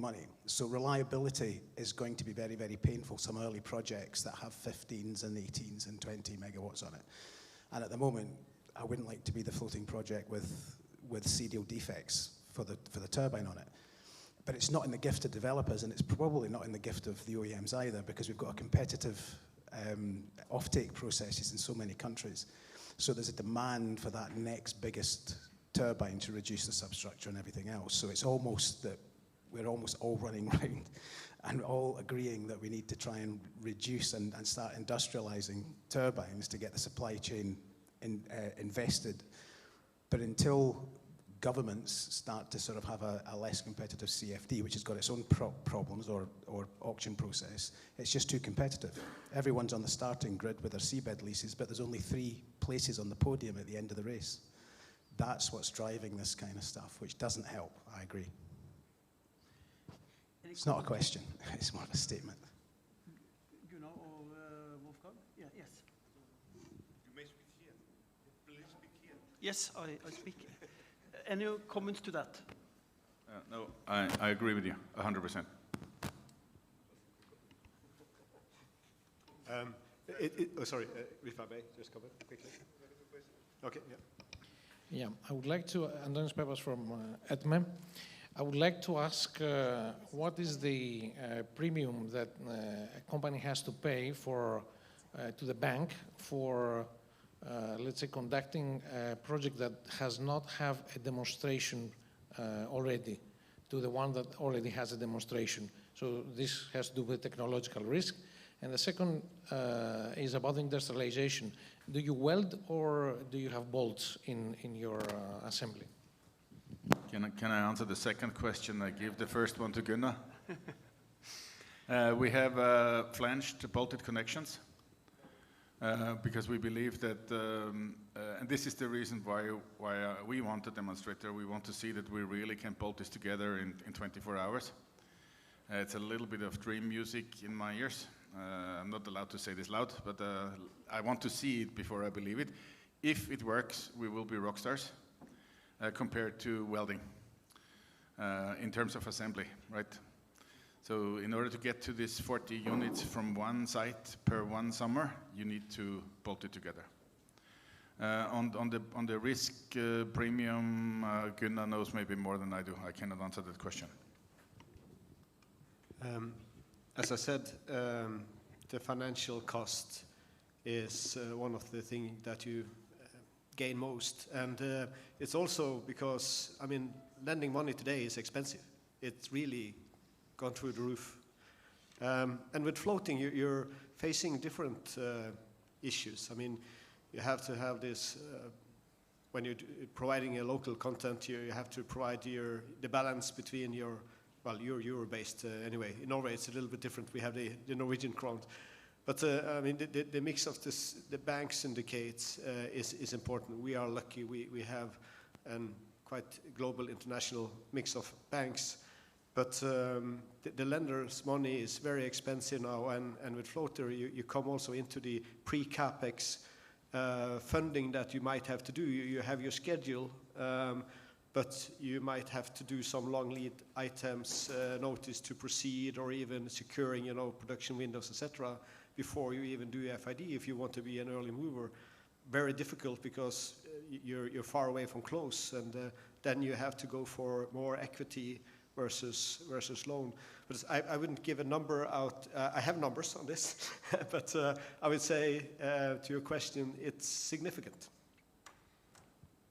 money. So reliability is going to be very, very painful. Some early projects that have 15s and 18s and 20 megawatts on it. And at the moment, I wouldn't like to be the floating project with serial defects for the turbine on it. But it's not in the gift of developers, and it's probably not in the gift of the OEMs either, because we've got a competitive offtake processes in so many countries. So there's a demand for that next biggest turbine to reduce the substructure and everything else. So it's almost that we're almost all running around and all agreeing that we need to try and reduce and start industrializing turbines to get the supply chain invested. But until governments start to sort of have a less competitive CFD, which has got its own problems or auction process, it's just too competitive. Everyone's on the starting grid with their seabed leases, but there's only 3 places on the podium at the end of the race. That's what's driving this kind of stuff, which doesn't help, I agree. It's not a question, it's more of a statement. Gunnar or Wolfgang? Yeah, yes. You may speak here. Please speak here. Yes, I speak. Any comments to that? No, I agree with you, 100%. Sorry, if I may just comment quickly. Okay, yeah. Yeah, I would like to, Antonis Pepas from ETME. I would like to ask what is the premium that a company has to pay to the bank for, let's say, conducting a project that has not have a demonstration already to the one that already has a demonstration. So this has to do with technological risk. And the second is about industrialization. Do you weld or do you have bolts in your assembly? Can I answer the second question? I give the first one to Gunnar. We have flanged bolted connections because we believe that, and this is the reason why we want a demonstrator. We want to see that we really can bolt this together in 24 hours. It's a little bit of dream music in my ears. I'm not allowed to say this loud, but I want to see it before I believe it. If it works, we will be rock stars. Compared to welding in terms of assembly, right? So in order to get to this 40 units from one site per one summer, you need to bolt it together. On the risk premium, Gunnar knows maybe more than I do. I cannot answer that question. As I said, the financial cost is one of the things that you gain most, and it's also because, I mean, lending money today is expensive. It's really gone through the roof. And with floating, you're facing different issues. I mean, you have to have this, when you're providing a local content, you have to provide the balance between you're Euro-based anyway. In Norway, it's a little bit different. We have the Norwegian krone. But I mean, the mix of the bank syndicates is important. We are lucky. We have a quite global international mix of banks. But the lender's money is very expensive now. And with floater, you come also into the pre-capex funding that you might have to do. You have your schedule, but you might have to do some long lead items, notice to proceed, or even securing, production windows, etc., before you even do FID if you want to be an early mover. Very difficult because you're far away from close, and then you have to go for more equity versus loan. But I wouldn't give a number out. I have numbers on this, but I would say to your question, it's significant.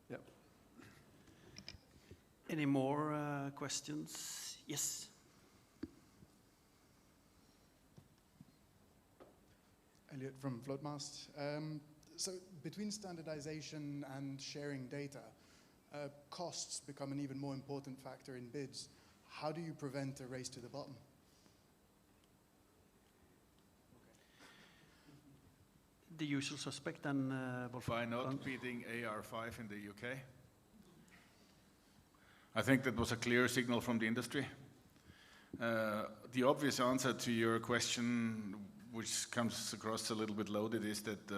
Yeah. Any more questions? Yes. Elliot from Floatmast. So between standardization and sharing data, costs become an even more important factor in bids. How do you prevent a race to the bottom? The usual suspect and by not beating AR5 in the UK. I think that was a clear signal from the industry. The obvious answer to your question, which comes across a little bit loaded, is that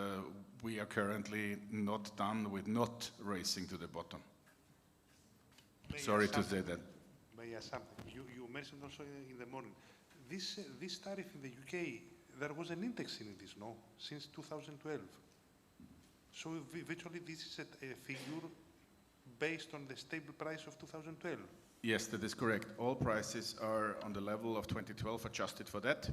we are currently not done with not racing to the bottom. Sorry to say that. May I add something? You mentioned also in the morning, this tariff in the UK, there was an index in this, no? Since 2012. So virtually this is a figure based on the stable price of 2012. Yes, that is correct. All prices are on the level of 2012, adjusted for that.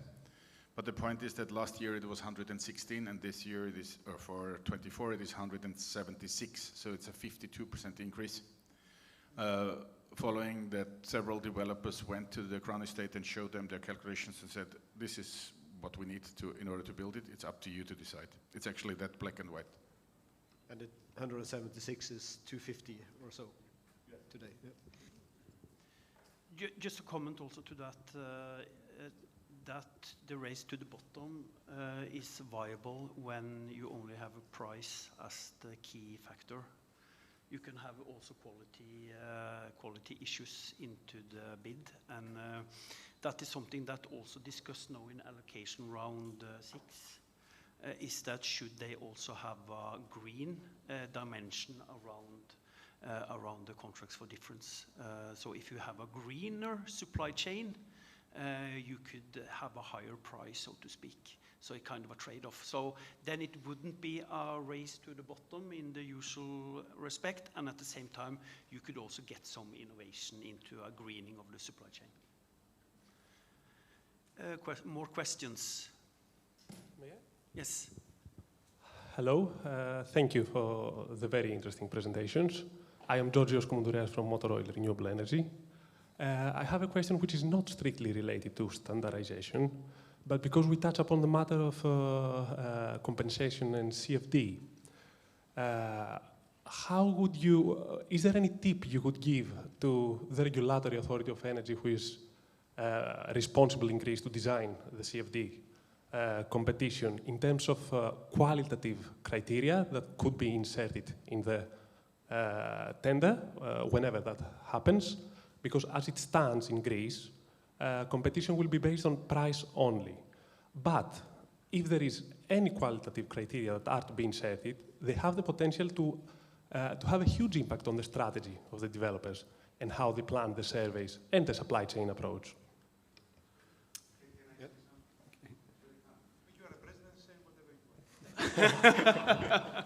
But the point is that last year it was 116, and this year it is, or for 24, it is 176. So it's a 52% increase. Following that, several developers went to the Crown Estate and showed them their calculations and said, this is what we need to in order to build it. It's up to you to decide. It's actually that black and white. And 176 is 250 or so today. Yeah. Just a comment also to that, that the race to the bottom is viable when you only have a price as the key factor. You can have also quality issues into the bid, and that is something that also discussed now in allocation round 6. Is that should they also have a green dimension around the contracts for difference? So if you have a greener supply chain, you could have a higher price, so to speak. So a kind of a trade-off. So then it wouldn't be a race to the bottom in the usual respect, and at the same time, you could also get some innovation into a greening of the supply chain. More questions? May I? Yes. Hello. Thank you for the very interesting presentations. I am Georgios Komoudoureas from Motor Oil Renewable Energy. I have a question which is not strictly related to standardization, but because we touch upon the matter of compensation and CFD, how would you, is there any tip you could give to the regulatory authority of energy who is responsible in Greece to design the CFD competition in terms of qualitative criteria that could be inserted in the tender whenever that happens? Because as it stands in Greece, competition will be based on price only. But if there is any qualitative criteria that are to be inserted, they have the potential to have a huge impact on the strategy of the developers and how they plan the surveys and the supply chain approach. Yeah. Okay. You are a president, say whatever you want.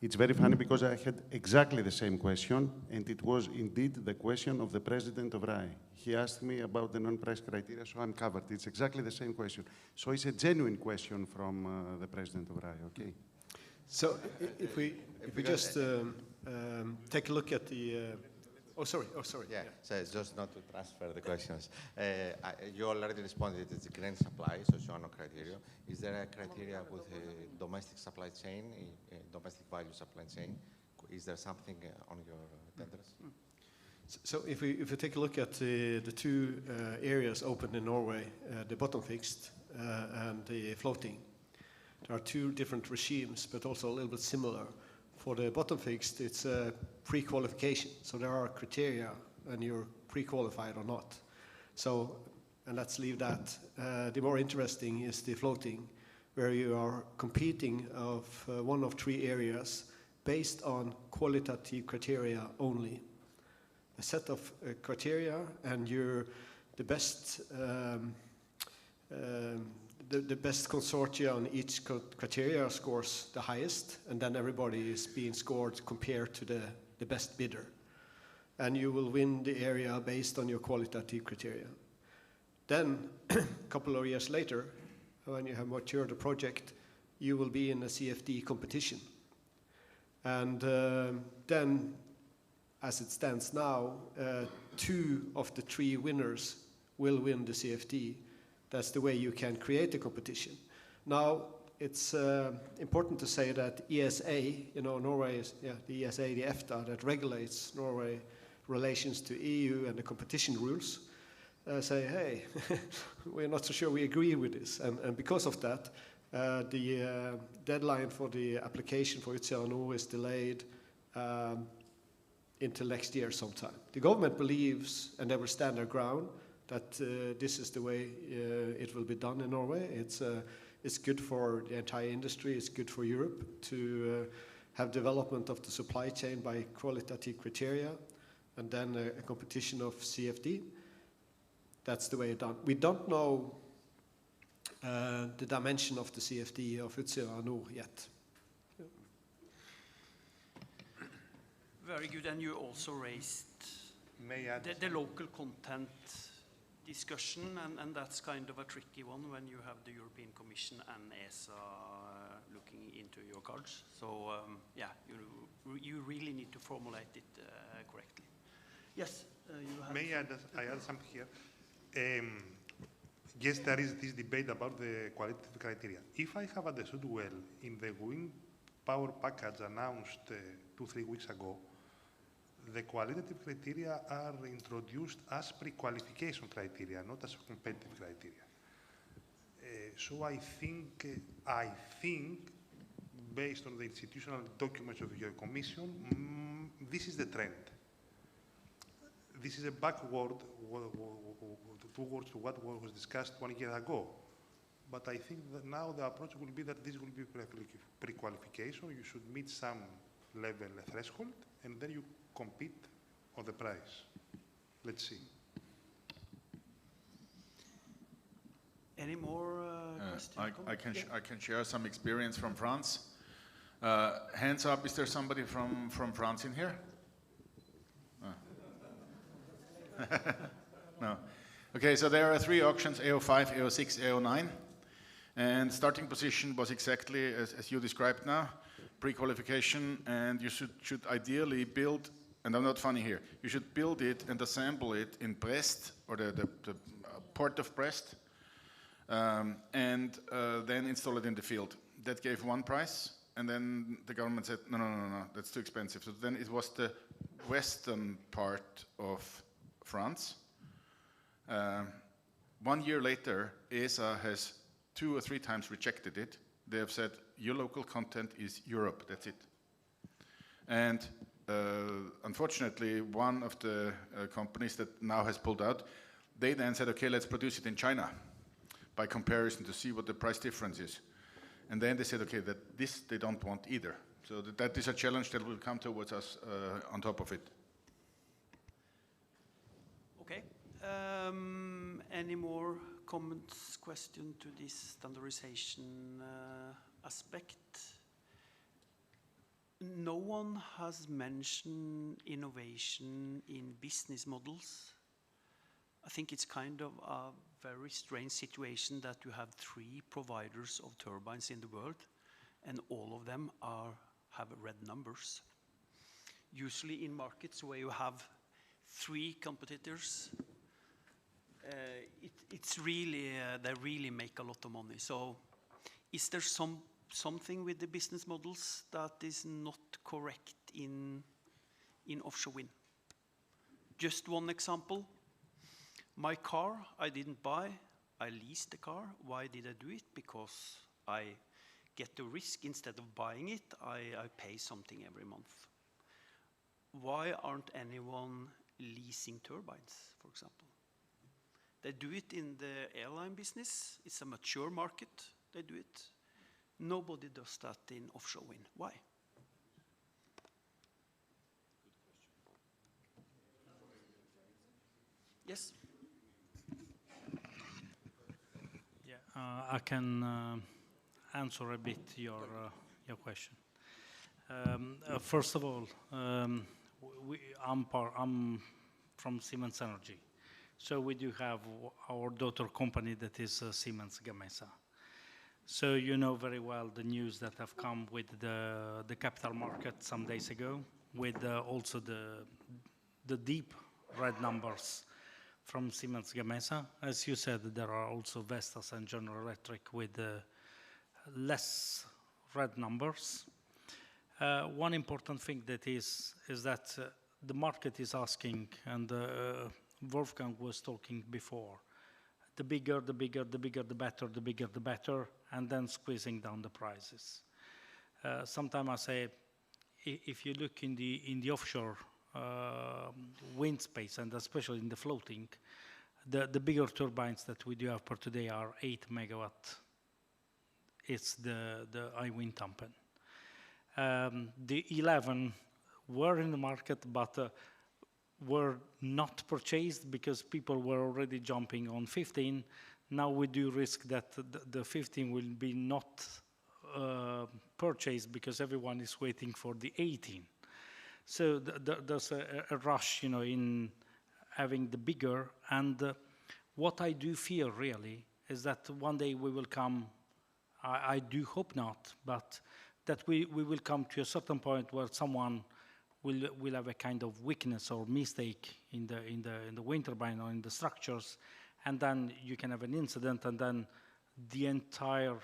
It's very funny because I had exactly the same question, and it was indeed the question of the president of RAI. He asked me about the non-price criteria, so I'm covered. It's exactly the same question. So it's a genuine question from the president of RAI, okay? So if we just take a look at the... Oh, sorry. Yeah, so it's just not to transfer the questions. You already responded, it's a green supply, so no criteria. Is there a criteria with a domestic supply chain, a domestic value supply chain? Is there something on your tenders? So if we take a look at the two areas open in Norway, the bottom fixed and the floating, there are two different regimes, but also a little bit similar for the bottom fixed, it's a pre-qualification. So there are criteria and you're pre-qualified or not. So, and let's leave that. The more interesting is the floating, where you are competing of one of three areas based on qualitative criteria only. A set of criteria, and you're the best the best consortia on each criteria scores the highest, and then everybody is being scored compared to the best bidder. And you will win the area based on your qualitative criteria. Then, a couple of years later, when you have matured the project, you will be in a CFD competition. And then, as it stands now, 2 of the 3 winners will win the CFD. That's the way you can create a competition. Now, it's important to say that ESA, you know, Norway is, the ESA, the EFTA, that regulates Norway relations to EU and the competition rules, say, hey, we're not so sure we agree with this. And because of that, the deadline for the application for Utsira is delayed until next year sometime. The government believes, and they will stand their ground, that this is the way it will be done in Norway. It's good for the entire industry, it's good for Europe to have development of the supply chain by qualitative criteria, and then a competition of CFD. That's the way it's done. We don't know the dimension of the CFD of Utsira Nord yet. Very good, and you also raised the local content discussion, and that's kind of a tricky one when you have the European Commission and ESA looking into your cards. So yeah, you really need to formulate it correctly. Yes, you have. May I add something here? Yes, there is this debate about the qualitative criteria. If I have understood well, in the wind power package announced 2-3 weeks ago, the qualitative criteria are introduced as pre-qualification criteria, not as competitive criteria. So I think, based on the institutional documents of your commission, this is the trend. This is a backward towards what was discussed 1 year ago. But I think that now the approach will be that this will be pre-qualification. You should meet some level, a threshold, and then you compete on the price. Let's see. Any more questions? I can share some experience from France. Hands up, is there somebody from France in here? No. Okay, so there are 3 auctions, AO5, AO6, AO9. And starting position was exactly as you described now, pre-qualification, and you should ideally build, and I'm not funny here, you should build it and assemble it in Brest, or the port of Brest, and then install it in the field. That gave one price, and then the government said, no, that's too expensive. So then it was the western part of France. 1 year later, ESA has 2 or 3 times rejected it. They have said, your local content is Europe, that's it. And unfortunately, one of the companies that now has pulled out, they then said, okay, let's produce it in China by comparison to see what the price difference is. And then they said, okay, that this they don't want either. So that is a challenge that will come towards us on top of it. Okay. Any more comments, questions to this standardization aspect? No one has mentioned innovation in business models. I think it's kind of a very strange situation that you have 3 providers of turbines in the world, and all of them have red numbers. Usually in markets where you have 3 competitors, it's really they really make a lot of money. So, is there something with the business models that is not correct in offshore wind? Just one example. My car, I didn't buy. I leased the car. Why did I do it? Because I get the risk. Instead of buying it, I pay something every month. Why aren't anyone leasing turbines, for example? They do it in the airline business. It's a mature market. They do it. Nobody does that in offshore wind. Why? Yes? Yeah, I can answer a bit your question. First of all, I'm from Siemens Energy. So we do have our daughter company that is Siemens Gamesa. So you know very well the news that have come with the capital market some days ago, with also the deep red numbers from Siemens Gamesa. As you said, there are also Vestas and General Electric with less red numbers. One important thing that is that the market is asking, and Wolfgang was talking before, the bigger, the bigger, the bigger, the better, the bigger, the better, and then squeezing down the prices. Sometimes I say, if you look in the offshore wind space, and especially in the floating, the bigger turbines that we do have per today are 8 megawatt. It's the iWind Tampen. The 11 were in the market, but were not purchased because people were already jumping on 15. Now we do risk that the 15 will be not purchased because everyone is waiting for the 18. So there's a rush, you know, in having the bigger. And what I do fear really is that one day we will come, I do hope not, but that we will come to a certain point where someone will have a kind of weakness or mistake in the wind turbine or in the structures, and then you can have an incident, and then the entire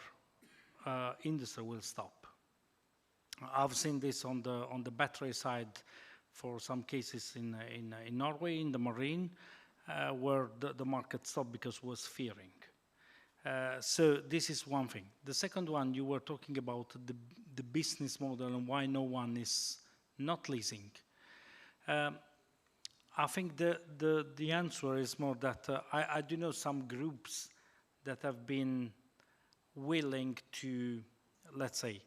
industry will stop. I've seen this on the battery side for some cases in Norway, in the marine, where the market stopped because it was fearing. So this is one thing. The second one, you were talking about the business model and why no one is not leasing. I think the answer is more that I do know some groups that have been willing to, let's say,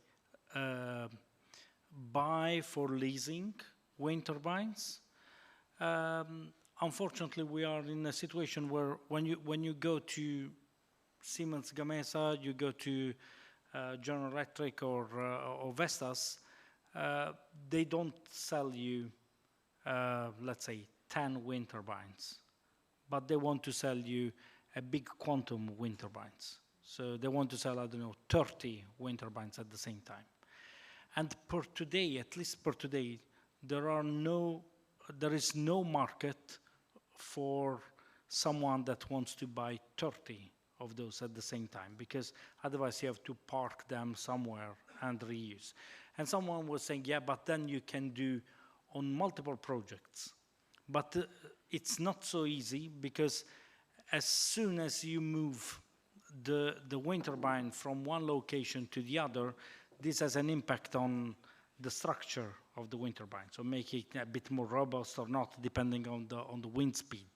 buy for leasing wind turbines. Unfortunately, we are in a situation where when you go to Siemens Gamesa, you go to General Electric or Vestas, they don't sell you, let's say, 10 wind turbines, but they want to sell you a big quantum wind turbines. So they want to sell, I don't know, 30 wind turbines at the same time. And per today, at least per today, there is no market for someone that wants to buy 30 of those at the same time, because otherwise you have to park them somewhere and reuse. And someone was saying, yeah, but then you can do on multiple projects. But it's not so easy, because as soon as you move the wind turbine from one location to the other, this has an impact on the structure of the wind turbine, so make it a bit more robust or not, depending on the wind speed.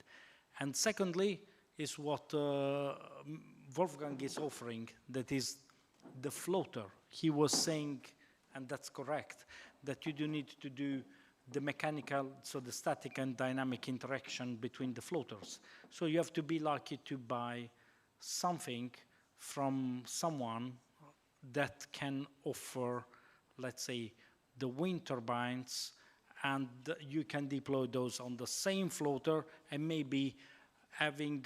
And secondly, is what Wolfgang is offering, that is the floater. He was saying, and that's correct, that you do need to do the mechanical, so the static and dynamic interaction between the floaters. So you have to be lucky to buy something from someone that can offer, let's say, the wind turbines, and you can deploy those on the same floater, and maybe having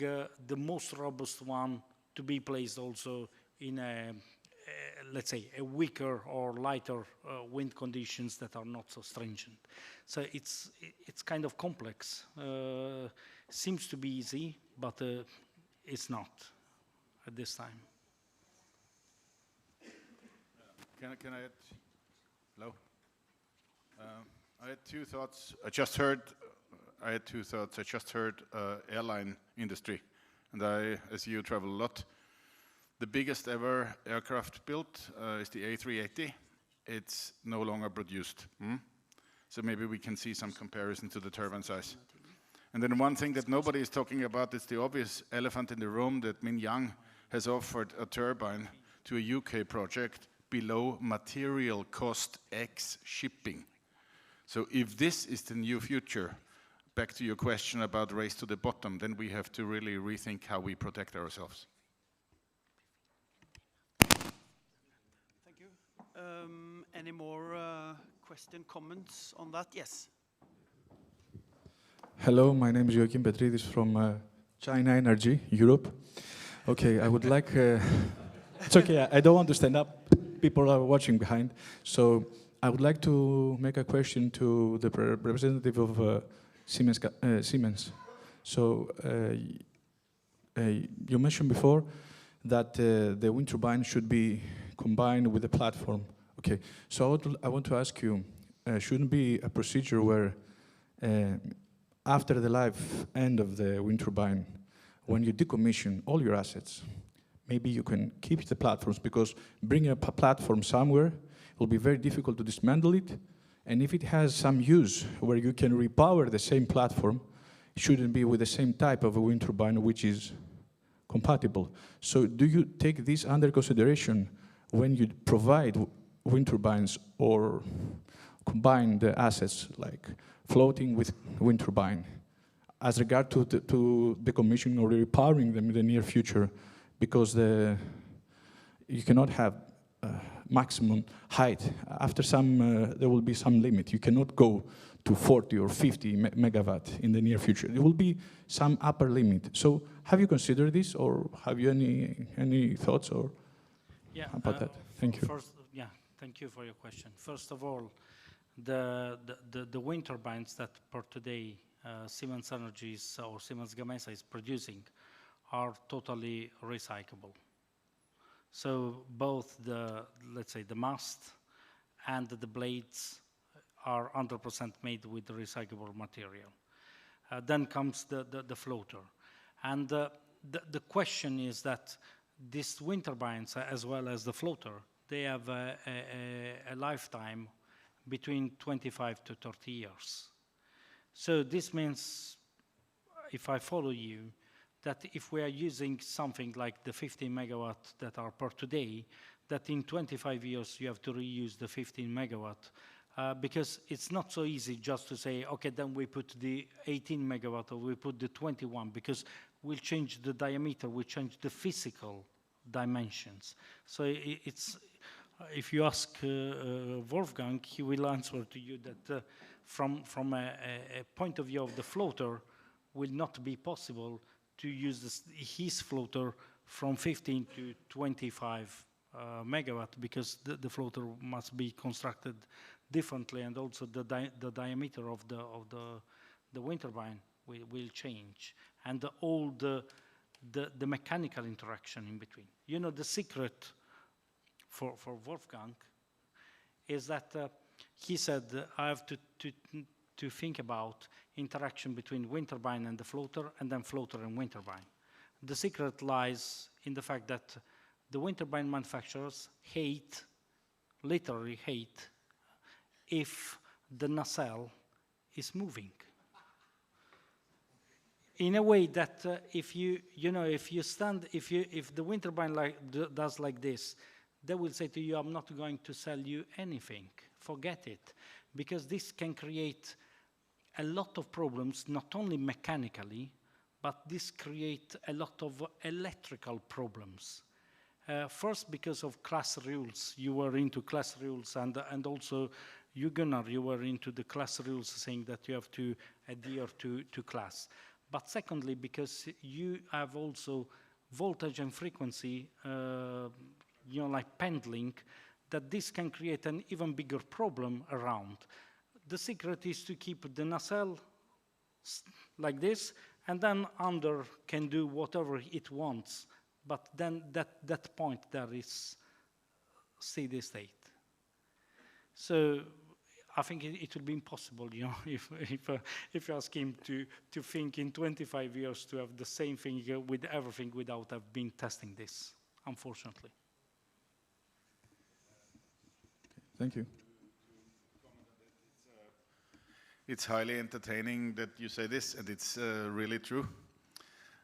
the most robust one to be placed also in a let's say, a weaker or lighter wind conditions that are not so stringent. So it's kind of complex. Seems to be easy, but it's not at this time. Can I add? Hello? I had two thoughts. I had two thoughts. I just heard airline industry, and as you travel a lot, The biggest ever aircraft built is the A380. It's no longer produced. So maybe we can see some comparison to the turbine size. And then one thing that nobody is talking about is the obvious elephant in the room, that Min Yang has offered a turbine to a UK project below material cost X shipping. So if this is the new future, back to your question about race to the bottom, then we have to really rethink how we protect ourselves. Thank you. Any more comments on that? Yes. Hello, my name is Joachim Petridis from China Energy, Europe. Okay, I would like... it's okay, I don't want to stand up. People are watching behind. So I would like to make a question to the representative of Siemens. So you mentioned before that the wind turbine should be combined with the platform. Okay, so I want to ask you, shouldn't be a procedure where after the life end of the wind turbine, when you decommission all your assets, maybe you can keep the platforms, because bringing a platform somewhere, it will be very difficult to dismantle it. And if it has some use where you can repower the same platform, it shouldn't be with the same type of a wind turbine which is compatible. So do you take this under consideration when you provide wind turbines or combine the assets like floating with wind turbine as regard to decommissioning or repowering them in the near future? Because you cannot have maximum height. After some, there will be some limit. You cannot go to 40 or 50 megawatt in the near future. There will be some upper limit. So have you considered this, or have you any thoughts or about that? Thank you. First, thank you for your question. First of all, the wind turbines that per today Siemens Synergies or Siemens Gamesa is producing are totally recyclable. So both let's say the mast and the blades are 100% made with recyclable material. Then comes the floater. And the question is that these wind turbines, as well as the floater, they have a lifetime between 25 to 30 years. So this means, if I follow you, that if we are using something like the 15 megawatt that are per today, that in 25 years you have to reuse the 15 megawatt, because it's not so easy just to say, okay, then we put the 18 megawatt or we put the 21, because we'll change the diameter, we'll change the physical dimensions. So it's, if you ask Wolfgang, he will answer to you that from a point of view of the floater, will not be possible to use his floater from 15 to 25 megawatt, because the floater must be constructed differently, and also the diameter of the wind turbine will change, and all the mechanical interaction in between. You know, the secret for Wolfgang is that he said, I have to think about interaction between wind turbine and the floater, and then floater and wind turbine. The secret lies in the fact that the wind turbine manufacturers literally hate, if the nacelle is moving. In a way that if the wind turbine does like this, they will say to you, I'm not going to sell you anything, forget it, because this can create a lot of problems, not only mechanically, but this creates a lot of electrical problems. First, because of class rules. You were into class rules, and also you, Gunnar, you were into the class rules, saying that you have to adhere to class. But secondly, because you have also voltage and frequency, like pendling, that this can create an even bigger problem around. The secret is to keep the nacelle like this, and then under can do whatever it wants. But then that point there is steady state. So I think it would be impossible, if you ask him to think in 25 years to have the same thing with everything without have been testing this. unfortunately. Thank you. It's highly entertaining that you say this, and it's really true.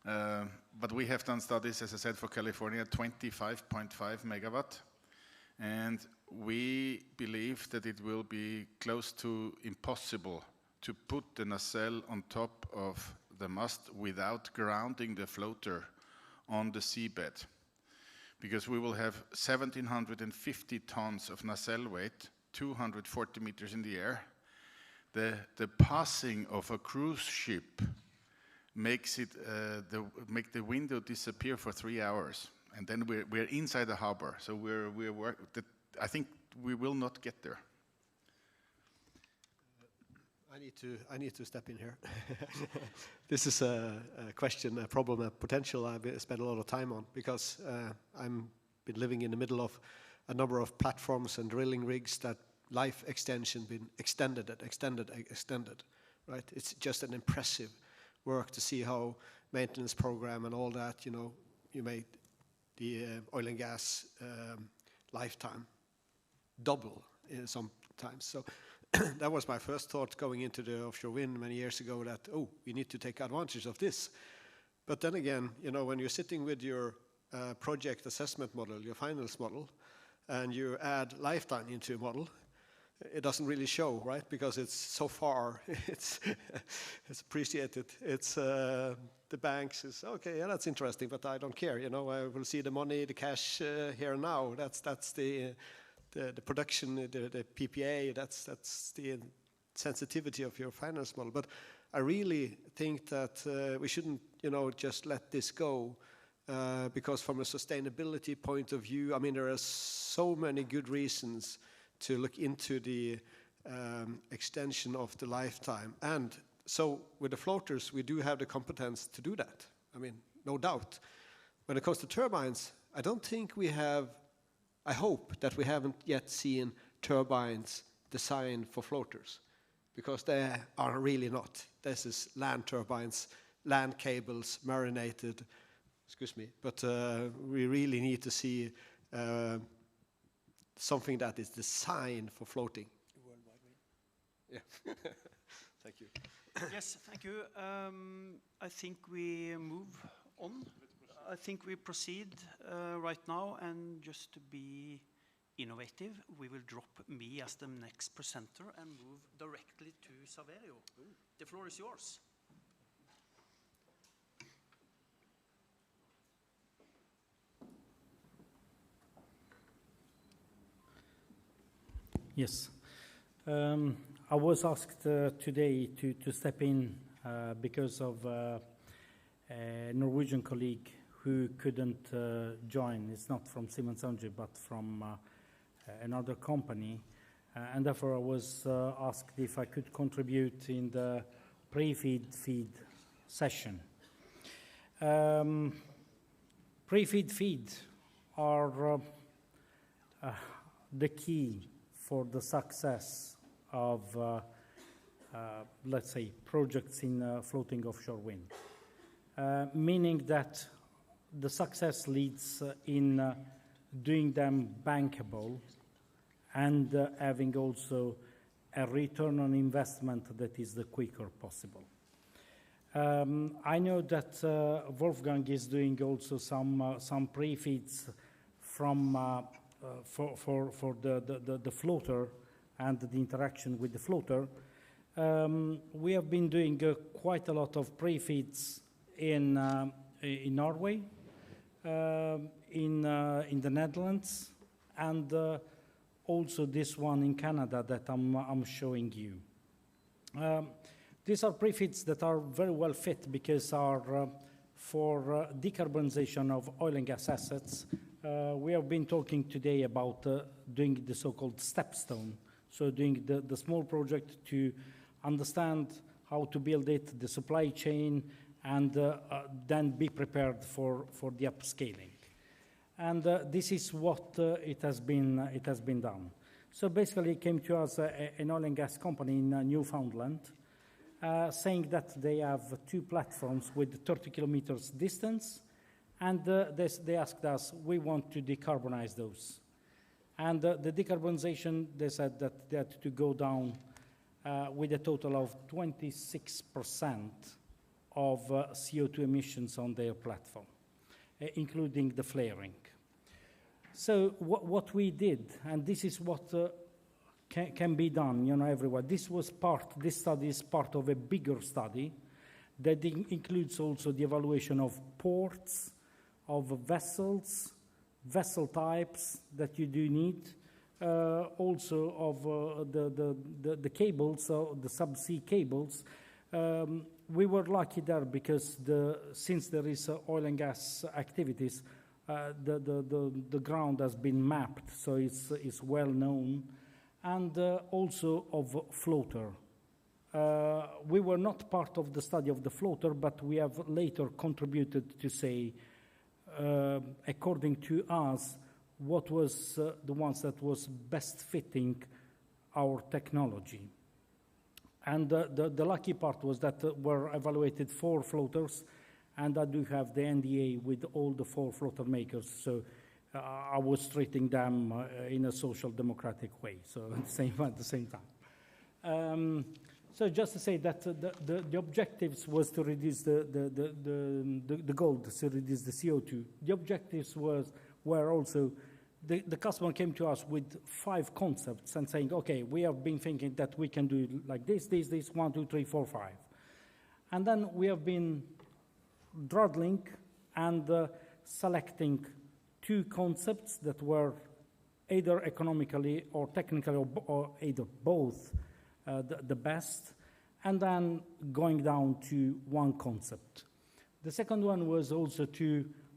But we have done studies, as I said, for California, 25.5 megawatt. And we believe that it will be close to impossible to put the nacelle on top of the mast without grounding the floater on the seabed. Because we will have 1,750 tons of nacelle weight, 240 meters in the air. The passing of a cruise ship makes it make the window disappear for 3 hours, and then we're inside the harbor. So I think we will not get there. I need to step in here. This is a question, a problem, a potential I've spent a lot of time on, because I'm been living in the middle of a number of platforms and drilling rigs that life extension been extended, right? It's just an impressive work to see how maintenance program and all that, you made the oil and gas lifetime double sometimes. So that was my first thought going into the offshore wind many years ago, that, we need to take advantage of this. But then again, when you're sitting with your project assessment model, your finance model, and you add lifetime into a model, it doesn't really show, right? Because it's so far, it's appreciated. It's the banks is, okay, yeah, that's interesting, but I don't care. I will see the money, the cash here and now. That's the production, the PPA. That's the sensitivity of your finance model. But I really think that we shouldn't, just let this go. Because from a sustainability point of view, I mean, there are so many good reasons to look into the extension of the lifetime. And so with the floaters, we do have the competence to do that. I mean, no doubt. When it comes to turbines, I don't think we have, I hope that we haven't yet seen turbines designed for floaters, because they are really not. This is land turbines, land cables, marinated, but we really need to see something that is designed for floating. Yeah. Thank you. Yes, thank you. I think we move on. I think we proceed right now, and just to be innovative, we will drop me as the next presenter and move directly to Saverio. The floor is yours. Yes. I was asked today to step in because of a Norwegian colleague who couldn't join. It's not from Siemens Energy, but from another company. And therefore, I was asked if I could contribute in the pre-feed session. Pre-feed are the key for the success of, let's say, projects in floating offshore wind. Meaning that the success leads in doing them bankable and having also a return on investment that is the quicker possible. I know that Wolfgang is doing also some pre-feeds from for the floater and the interaction with the floater. We have been doing quite a lot of pre-feeds in Norway, in the Netherlands, and also this one in Canada that I'm showing you. These are pre-feeds that are very well fit because are for decarbonization of oil and gas assets. We have been talking today about doing the so-called stepstone, so doing the small project to understand how to build it, the supply chain, and then be prepared for the upscaling. And this is what it has been done. So basically, it came to us an oil and gas company in Newfoundland, saying that they have 2 platforms with 30 kilometers distance, And they asked us, we want to decarbonize those. And the decarbonization, they said that they had to go down with a total of 26% of CO2 emissions on their platform, including the flaring. So what we did, and this is what can be done, everywhere. This study is part of a bigger study that includes also the evaluation of ports, of vessels, vessel types that you do need, also of the cables, the subsea cables. We were lucky there because since there is oil and gas activities, the ground has been mapped, so it's well known, and also of floater. We were not part of the study of the floater, but we have later contributed to say, according to us, what was the ones that was best fitting our technology. And the lucky part was that were evaluated 4 floaters, and I do have the NDA with all the 4 floater makers, so I was treating them in a social democratic way, so at the same time. So just to say that the objectives was to reduce the goal, to reduce the CO2. The objectives were also, the customer came to us with 5 concepts and saying, okay, we have been thinking that we can do like this, 1, 2, 3, 4, 5. And then we have been drawing and selecting 2 concepts that were either economically or technically or either both the best, and then going down to 1 concept. The second one was also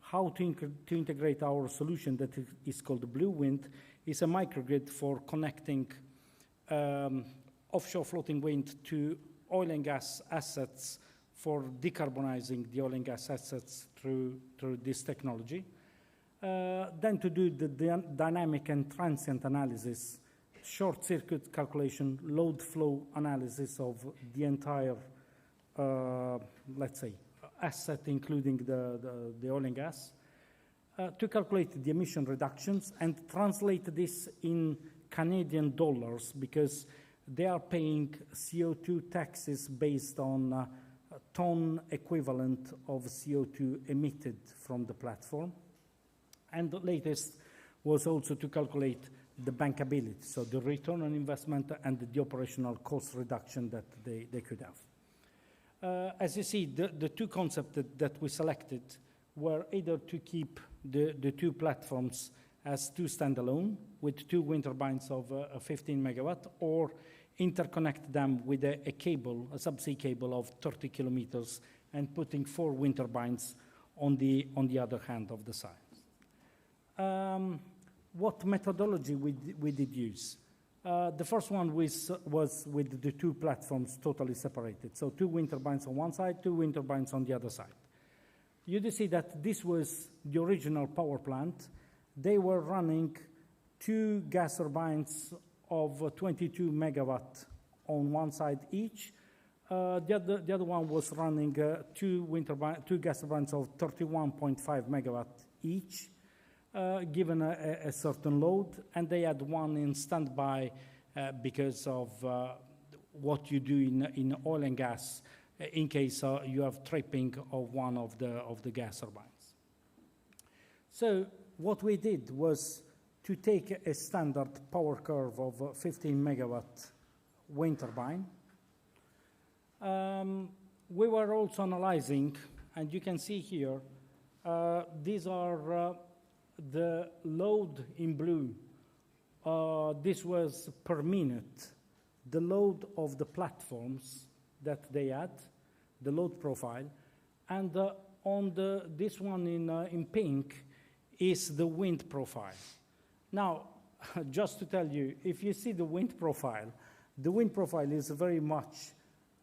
how to integrate our solution that is called Blue Wind. It's a microgrid for connecting offshore floating wind to oil and gas assets for decarbonizing the oil and gas assets through this technology. Then to do the dynamic and transient analysis, short circuit calculation, load flow analysis of the entire, let's say, asset, including the oil and gas, to calculate the emission reductions and translate this in Canadian dollars, because they are paying CO2 taxes based on a ton equivalent of CO2 emitted from the platform. And the latest was also to calculate the bankability, so the return on investment and the operational cost reduction that they could have. As you see, the 2 concepts that we selected were either to keep the 2 platforms as 2 standalone with 2 wind turbines of 15 megawatt, or interconnect them with a cable, a subsea cable of 30 kilometers, and putting 4 wind turbines on the other hand of the side. What methodology we did use? The first one was with the 2 platforms totally separated. So 2 wind turbines on one side, 2 wind turbines on the other side. You do see that this was the original power plant. They were running 2 gas turbines of 22 megawatt on one side each. The other one was running 2 gas turbines of 31.5 megawatt each. Given a certain load, and they had 1 in standby because of what you do in oil and gas in case you have tripping of one of the gas turbines. So what we did was to take a standard power curve of 15 megawatt wind turbine. We were also analyzing, and you can see here, these are the load in blue. This was per minute, the load of the platforms that they had, the load profile, and on this one in pink is the wind profile. Now, just to tell you, if you see the wind profile is very much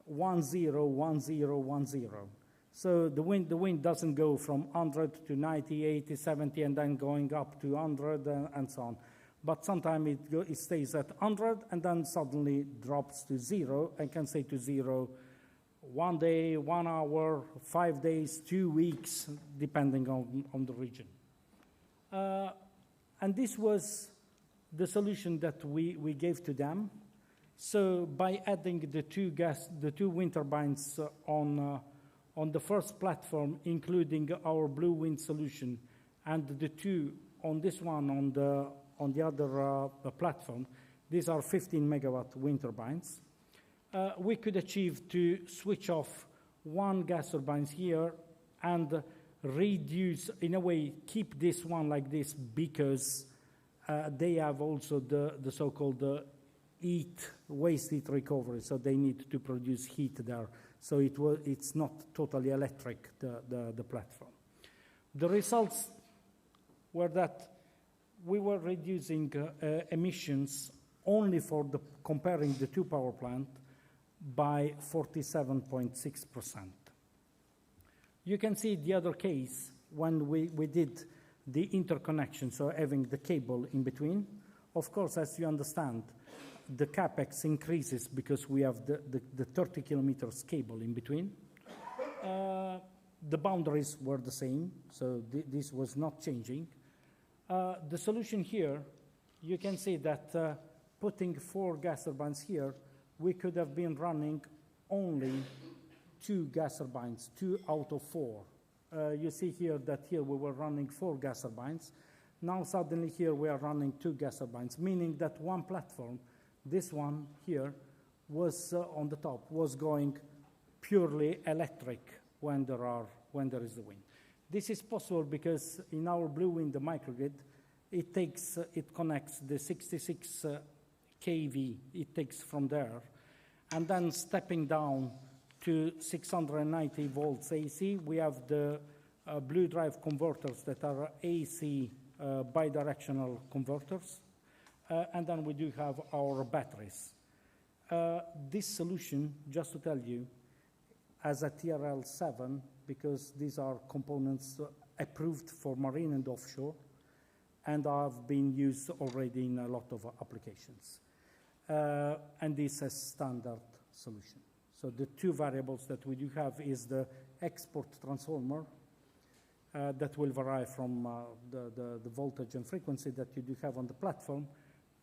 1, 0, 1, 0, 1, 0. So the wind doesn't go from 100 to 90, 80, 70, and then going up to 100 and so on. But sometimes it stays at 100 and then suddenly drops to 0 and can stay to 0 1 day, 1 hour, 5 days, 2 weeks, depending on the region. And this was the solution that we gave to them. So by adding the two wind turbines on the first platform, including our blue wind solution, and the two on this one on the other platform, these are 15 megawatt wind turbines. We could achieve to switch off one gas turbine here and reduce, in a way, keep this one like this because they have also the so-called waste heat recovery, so they need to produce heat there. So it's not totally electric, the platform. The results were that we were reducing emissions only for comparing the two power plant by 47.6%. You can see the other case when we did the interconnection, so having the cable in between. Of course, as you understand, the capex increases because we have the 30 kilometers cable in between. The boundaries were the same, so this was not changing. The solution here, you can see that putting 4 gas turbines here, we could have been running only 2 gas turbines, 2 out of 4. You see here that here we were running 4 gas turbines. Now suddenly here we are running 2 gas turbines, meaning that one platform, this one here, was on the top, was going purely electric when there is the wind. This is possible because in our blue wind, the microgrid, it connects the 66 kV, it takes from there, and then stepping down to 690 volts AC, we have the blue drive converters that are AC bidirectional converters, and then we do have our batteries. This solution, just to tell you, as a TRL 7, because these are components approved for marine and offshore, and have been used already in a lot of applications. And this is a standard solution. So the 2 variables that we do have is the export transformer that will vary from the voltage and frequency that you do have on the platform,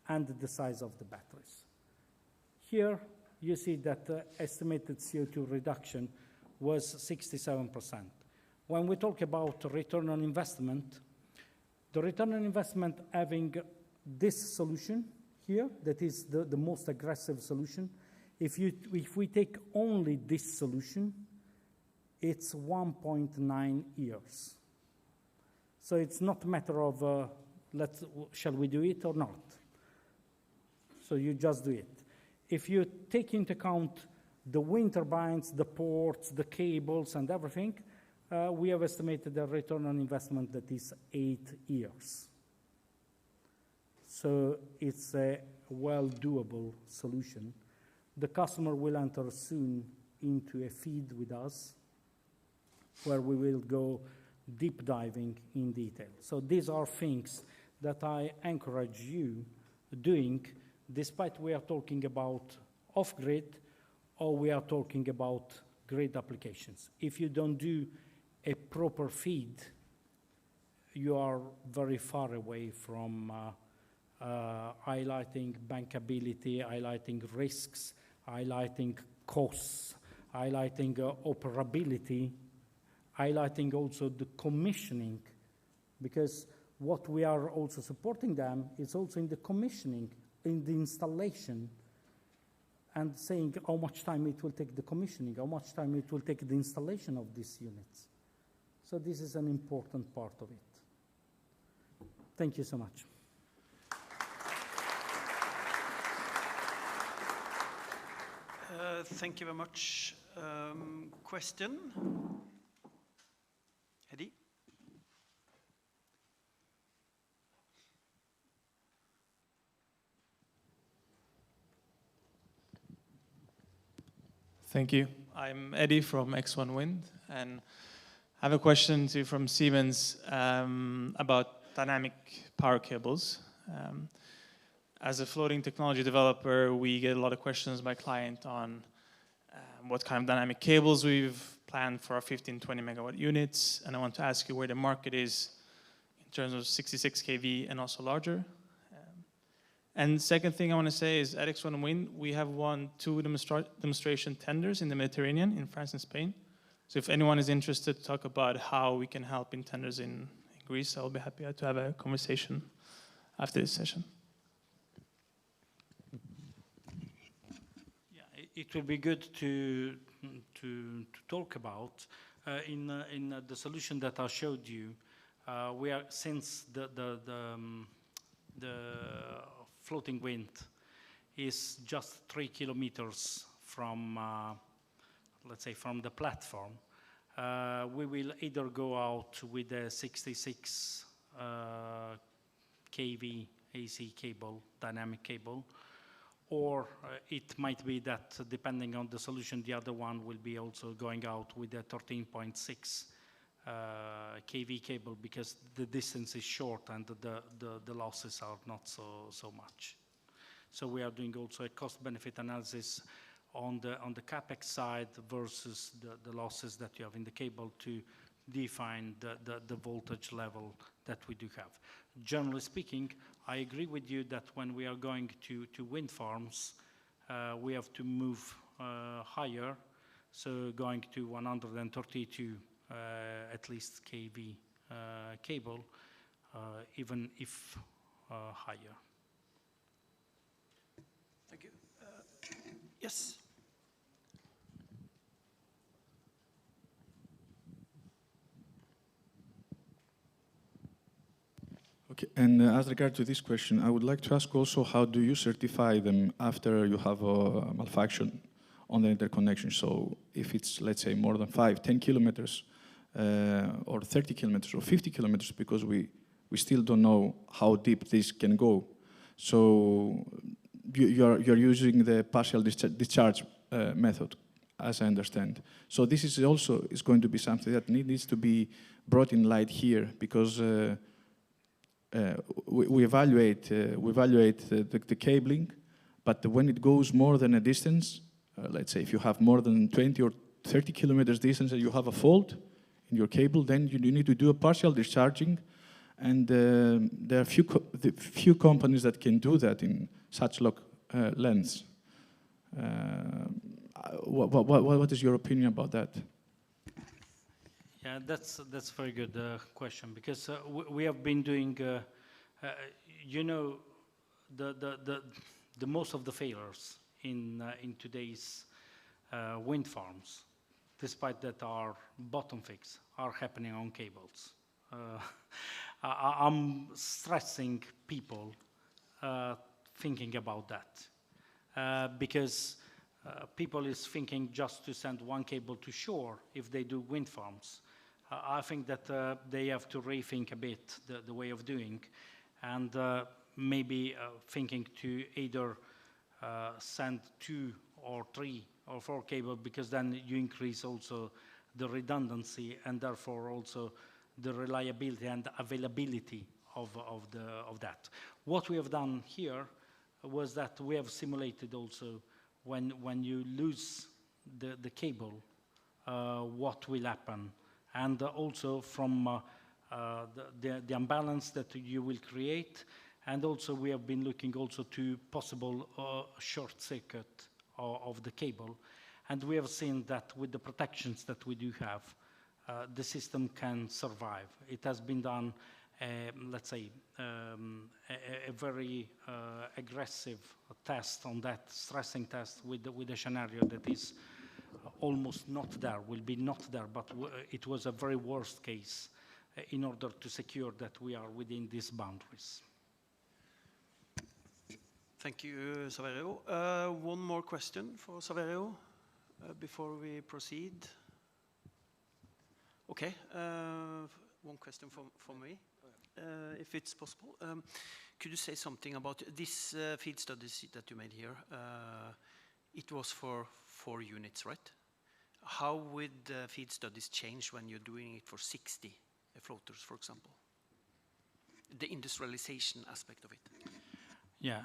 and the size of the batteries. Here you see that estimated CO2 reduction was 67%. When we talk about return on investment, the return on investment having this solution here, that is the most aggressive solution, if we take only this solution, it's 1.9 years. So it's not a matter of, shall we do it or not? So you just do it. If you take into account the wind turbines, the ports, the cables, and everything, we have estimated a return on investment that is 8 years. So it's a well-doable solution. The customer will enter soon into a feed with us where we will go deep diving in detail. So these are things that I encourage you doing, despite we are talking about off-grid or we are talking about grid applications. If you don't do a proper feed, you are very far away from highlighting bankability, highlighting risks, highlighting costs, highlighting operability, highlighting also the commissioning, because what we are also supporting them is also in the commissioning, in the installation, and saying how much time it will take the commissioning, how much time it will take the installation of these units. So this is an important part of it. Thank you so much. Thank you very much. Question? Eddie? Thank you. I'm Eddie from X1 Wind, and I have a question to you from Siemens about dynamic power cables. As a floating technology developer, we get a lot of questions by client on what kind of dynamic cables we've planned for our 15, 20 megawatt units. And I want to ask you where the market is in terms of 66 kV and also larger. And second thing I want to say is at X1 Wind, we have won 2 demonstration tenders in the Mediterranean, in France and Spain. So if anyone is interested to talk about how we can help in tenders in Greece, I'll be happy to have a conversation after this session. Yeah, it will be good to talk about in the solution that I showed you. We are, since the floating wind is just 3 kilometers from, let's say, from the platform, we will either go out with a 66 kV AC cable, dynamic cable, or it might be that, depending on the solution, the other one will be also going out with a 13.6 kV cable, because the distance is short and the losses are not so much. So we are doing also a cost-benefit analysis on the capex side versus the losses that you have in the cable to define the voltage level that we do have. Generally speaking, I agree with you that when we are going to wind farms, we have to move higher, so going to 132 at least kV cable, even if higher. Thank you. Yes. Okay, and as regard to this question, I would like to ask also, how do you certify them after you have a malfunction on the interconnection? So if it's, let's say, more than 5, 10 kilometers, or 30 kilometers or 50 kilometers, because we still don't know how deep this can go. So you're using the partial discharge method, as I understand. So this is also going to be something that needs to be brought in light here, because we evaluate the cabling, but when it goes more than a distance, let's say if you have more than 20 or 30 kilometers distance and you have a fault in your cable, then you need to do a partial discharging, and there are few companies that can do that in such long lengths. What is your opinion about that? Yeah, that's a very good question, because we have been doing, you know, the most of the failures in today's wind farms, despite that our bottom fix, are happening on cables. I'm stressing people thinking about that, because people is thinking just to send one cable to shore if they do wind farms. I think that they have to rethink a bit the way of doing, and maybe thinking to either send 2 or 3 or 4 cables, because then you increase also the redundancy and therefore also the reliability and availability of that. What we have done here was that we have simulated also when you lose the cable, what will happen, and also from the imbalance that you will create, and also we have been looking also to possible short circuit of the cable, and we have seen that with the protections that we do have, the system can survive. It has been done, let's say, a very aggressive test on that, stressing test with a scenario that is almost not there, will be not there, but it was a very worst case in order to secure that we are within these boundaries. Thank you, Saverio. One more question for Saverio before we proceed. Okay, one question for me, if it's possible. Could you say something about this field studies that you made here? It was for 4 units, right? How would field studies change when you're doing it for 60 floaters, for example? The industrialization aspect of it. Yeah,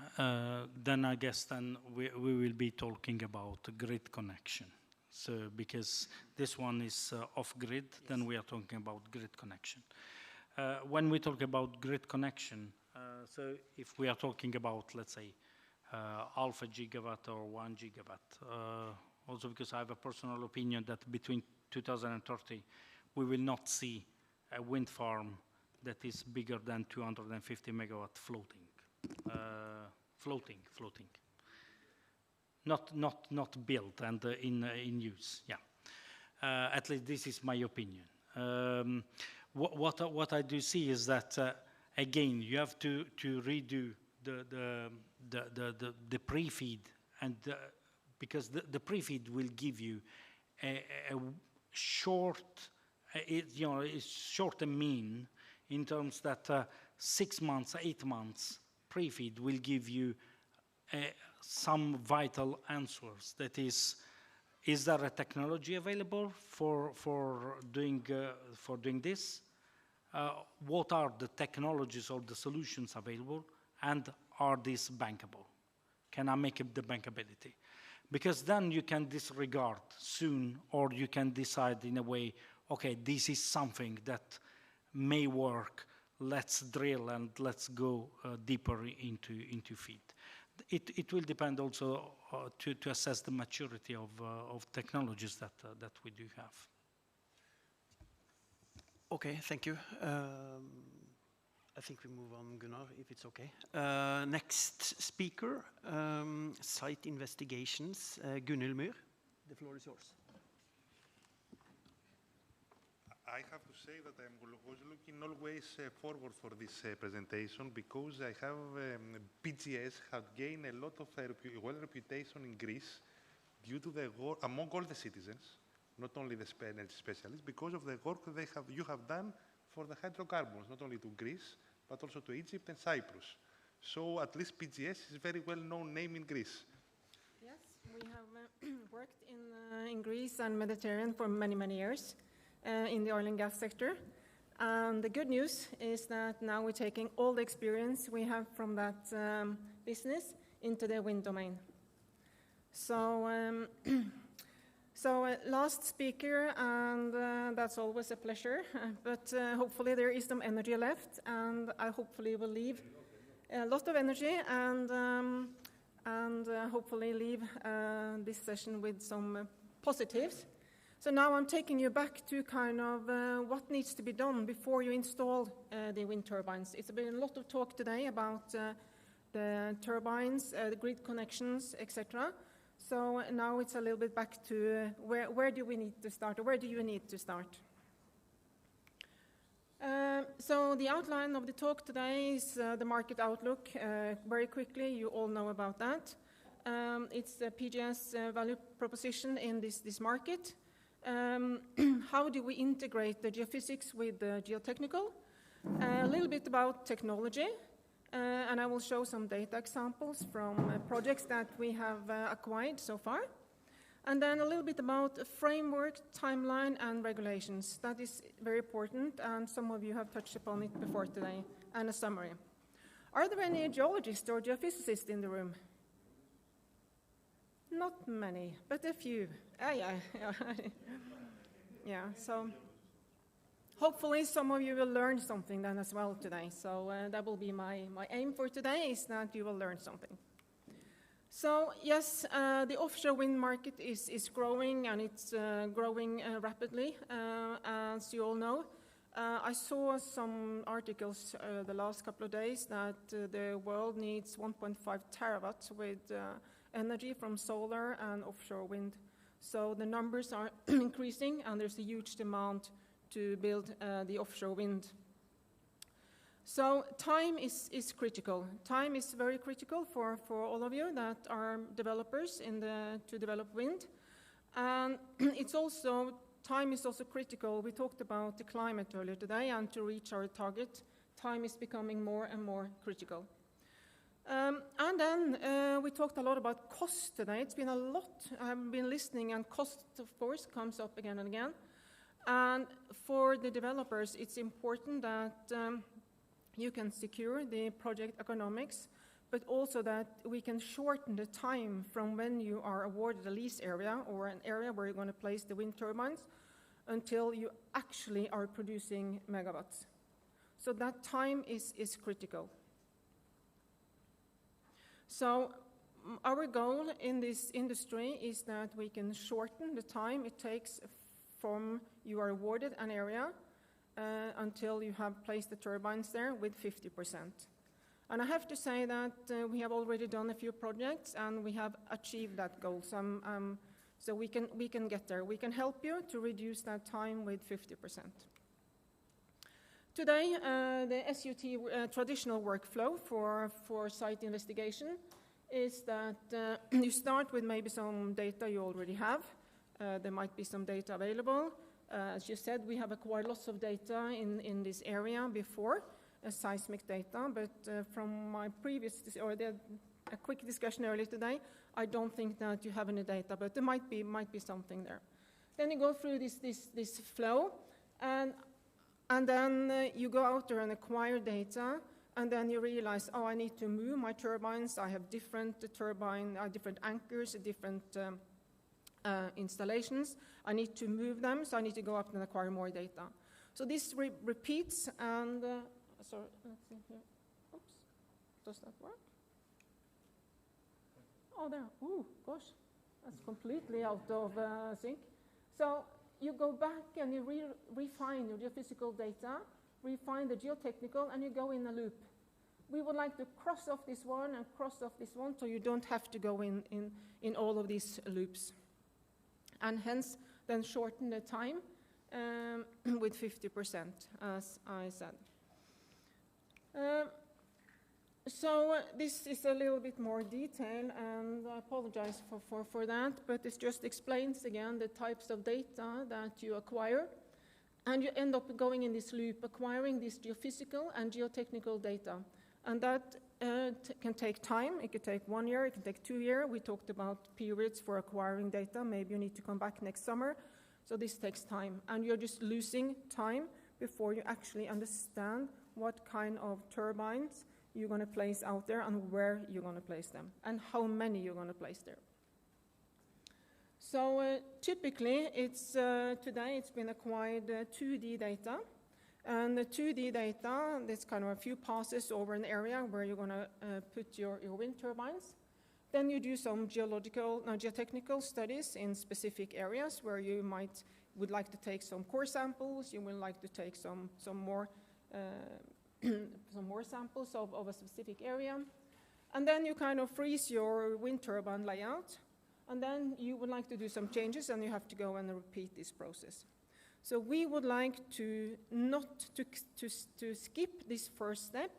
then I guess then we will be talking about grid connection. So because this one is off-grid, then we are talking about grid connection. When we talk about grid connection, so if we are talking about, let's say, half a gigawatt or 1 gigawatt, also because I have a personal opinion that between 2030, we will not see a wind farm that is bigger than 250 megawatt floating. Floating. Not built and in use, yeah. At least this is my opinion. What I do see is that, again, you have to redo the pre-feed, and because the pre-feed will give you a short, it's short and mean in terms that 6 months, 8 months pre-feed will give you some vital answers. That is there a technology available for doing this? What are the technologies or the solutions available, and are these bankable? Can I make the bankability? Because then you can disregard soon, or you can decide in a way, okay, this is something that may work, let's drill and let's go deeper into feed. It will depend also to assess the maturity of technologies that we do have. Okay, thank you. I think we move on, Gunnar, if it's okay. Next speaker, site investigations, Gunhild Myhr. The floor is yours. I have to say that I was looking always forward for this presentation, because I have PGS have gained a lot of reputation in Greece due to the work among all the citizens, not only the energy specialists, because of the work you have done for the hydrocarbons, not only to Greece, but also to Egypt and Cyprus. So at least PGS is a very well-known name in Greece. Yes, we have worked in Greece and Mediterranean for many, many years in the oil and gas sector. And the good news is that now we're taking all the experience we have from that business into the wind domain. So, last speaker, and that's always a pleasure, but hopefully there is some energy left, and I hopefully will leave a lot of energy and hopefully leave this session with some positives. So now I'm taking you back to kind of what needs to be done before you install the wind turbines. It's been a lot of talk today about the turbines, the grid connections, etc. So now it's a little bit back to where do we need to start, or where do you need to start? So the outline of the talk today is the market outlook. Very quickly, you all know about that. It's the PGS value proposition in this market. How do we integrate the geophysics with the geotechnical? A little bit about technology. And I will show some data examples from projects that we have acquired so far. And then a little bit about framework, timeline, and regulations. That is very important, and some of you have touched upon it before today, and a summary. Are there any geologists or geophysicists in the room? Not many, but a few. Yeah, so hopefully some of you will learn something then as well today. So that will be my aim for today, is that you will learn something. So yes, the offshore wind market is growing, and it's growing rapidly, as you all know. I saw some articles the last couple of days that the world needs 1.5 terawatts with energy from solar and offshore wind. So the numbers are increasing, and there's a huge demand to build the offshore wind. So time is critical. Time is very critical for all of you that are developers to develop wind. And time is also critical. We talked about the climate earlier today, and to reach our target, time is becoming more and more critical. And then we talked a lot about cost today. It's been a lot. I've been listening, and cost, of course, comes up again and again. And for the developers, it's important that you can secure the project economics, but also the time. So but also that we can shorten the time from when you are awarded a lease area or an area where you're going to place the wind turbines until you actually are producing megawatts. So that time is critical. So our goal in this industry is that we can shorten the time it takes from you are awarded an area until you have placed the turbines there with 50%. And I have to say that we have already done a few projects and we have achieved that goal. So we can get there. We can help you to reduce that time with 50%. Today, the SUT traditional workflow for site investigation is that you start with maybe some data you already have. There might be some data available. As you said, we have acquired lots of data in this area before, seismic data, but from my previous, a quick discussion earlier today, I don't think that you have any data, but there might be something there. Then you go through this flow, and then you go out there and acquire data, and then you realize, oh, I need to move my turbines. I have different different anchors, different installations. I need to move them, so I need to go up and acquire more data. So this repeats, and sorry, let's see here. Oops, does that work? Oh, there. Ooh, gosh, that's completely out of sync. So you go back and you refine your geophysical data, refine the geotechnical, and you go in a loop. We would like to cross off this one and cross off this one, so you don't have to go in all of these loops. And hence, then shorten the time with 50%, as I said. So this is a little bit more detail, and I apologize for that, but it just explains again the types of data that you acquire, and you end up going in this loop, acquiring this geophysical and geotechnical data. And that can take time. It could take 1 year, it can take 2 years. We talked about periods for acquiring data. Maybe you need to come back next summer. So this takes time, and you're just losing time before you actually understand what kind of turbines you're going to place out there and where you're going to place them and how many you're going to place there. So typically, today it's been acquired 2D data. And the 2D data, there's kind of a few passes over an area where you're going to put your wind turbines. Then you do some geotechnical studies in specific areas where you would like to take some core samples. You would like to take some more samples of a specific area. And then you kind of freeze your wind turbine layout. And then you would like to do some changes, and you have to go and repeat this process. So we would like to to skip this first step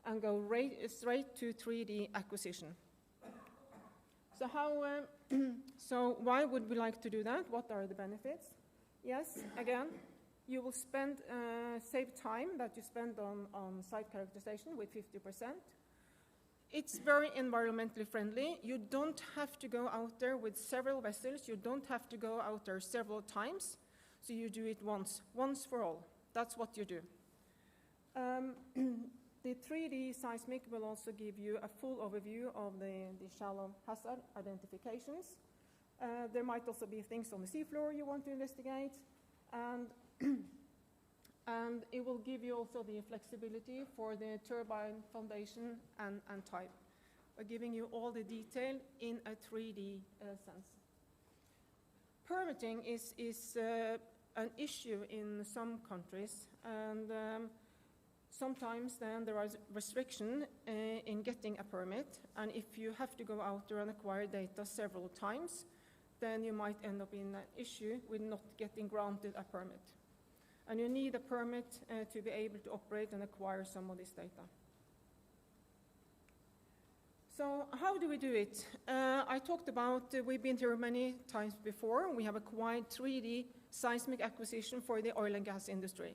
and go straight to 3D acquisition. So so why would we like to do that? What are the benefits? Yes, again, you will save time that you spend on site characterization with 50%. It's very environmentally friendly. You don't have to go out there with several vessels. You don't have to go out there several times. So you do it once for all. That's what you do. The 3D seismic will also give you a full overview of the shallow hazard identifications. There might also be things on the seafloor you want to investigate, and it will give you also the flexibility for the turbine foundation and type, by giving you all the detail in a 3D sense. Permitting is an issue in some countries, and sometimes then there is restriction in getting a permit, and if you have to go out there and acquire data several times, then you might end up in an issue with not getting granted a permit. And you need a permit to be able to operate and acquire some of this data. So how do we do it? I talked about, we've been here many times before. We have acquired 3D seismic acquisition for the oil and gas industry.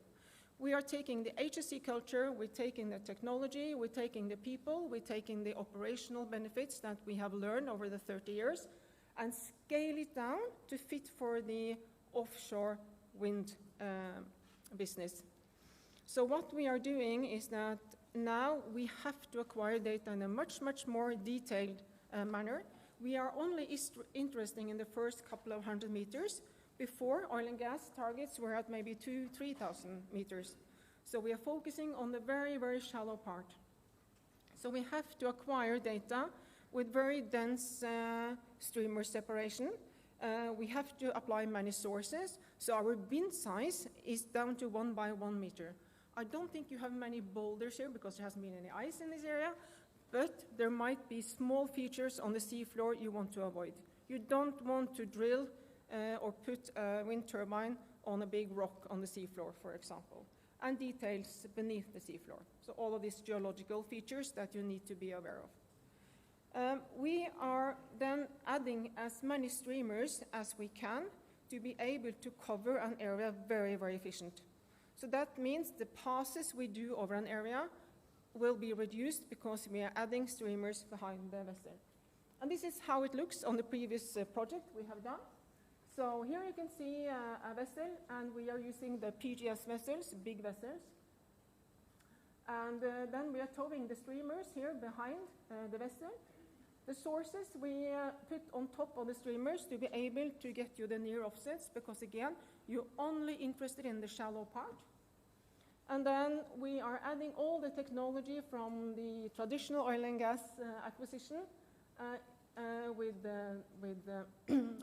We are taking the HSE culture, we're taking the technology, we're taking the people, we're taking the operational benefits that we have learned over the 30 years and scale it down to fit for the offshore wind business. So what we are doing is that now we have to acquire data in a much, much more detailed manner. We are only interested in the first couple of 100 meters. Before, oil and gas targets were at maybe 2,000–3,000 meters. So we are focusing on the very, very shallow part. So we have to acquire data with very dense streamer separation. We have to apply many sources. So our bin size is down to 1 by 1 meter. I don't think you have many boulders here because there hasn't been any ice in this area, but there might be small features on the seafloor you want to avoid. You don't want to drill or put a wind turbine on a big rock on the seafloor, for example, and details beneath the seafloor. So all of these geological features that you need to be aware of. We are then adding as many streamers as we can to be able to cover an area very, very efficient. So that means the passes we do over an area will be reduced because we are adding streamers behind the vessel. And this is how it looks on the previous project we have done. So here you can see a vessel, and we are using the PGS vessels, big vessels. And then we are towing the streamers here behind the vessel. The sources we put on top of the streamers to be able to get you the near offsets, because again, you're only interested in the shallow part. And then we are adding all the technology from the traditional oil and gas acquisition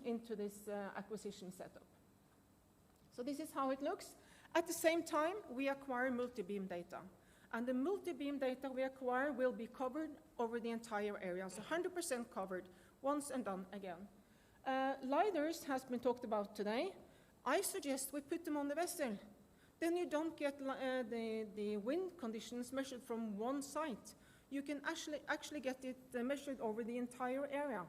into this acquisition setup. So this is how it looks. At the same time, we acquire multi-beam data. And the multi-beam data we acquire will be covered over the entire area, so 100% covered, once and done again. LiDARs has been talked about today. I suggest we put them on the vessel. Then you don't get the wind conditions measured from one site. You can actually get it measured over the entire area.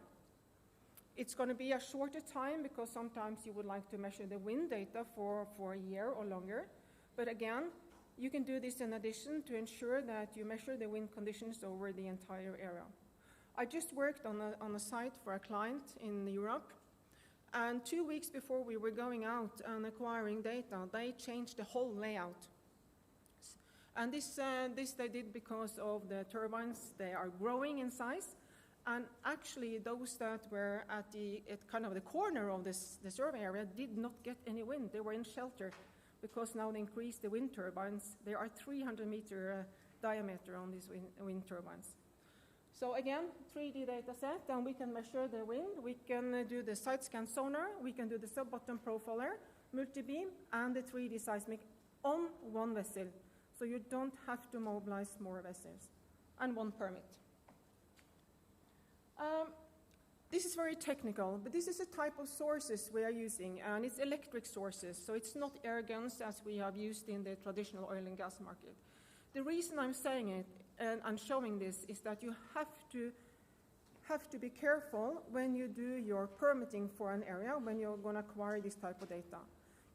It's going to be a shorter time because sometimes you would like to measure the wind data for a year or longer. But again, you can do this in addition to ensure that you measure the wind conditions over the entire area. I just worked on a site for a client in Europe, and 2 weeks before we were going out and acquiring data, they changed the whole layout. And this they did because of the turbines. They are growing in size, and actually those that were at kind of the corner of the survey area did not get any wind. They were in shelter, because now they increased the wind turbines. There are 300-meter diameter on these wind turbines. So again, 3D data set, and we can measure the wind. We can do the side scan sonar. We can do the sub-bottom profiler, multi-beam, and the 3D seismic on one vessel. So you don't have to mobilize more vessels, and one permit. This is very technical, but this is a type of sources we are using, and it's electric sources, so it's not air guns as we have used in the traditional oil and gas market. The reason I'm saying it and I'm showing this is that you have to be careful when you do your permitting for an area, when you're going to acquire this type of data.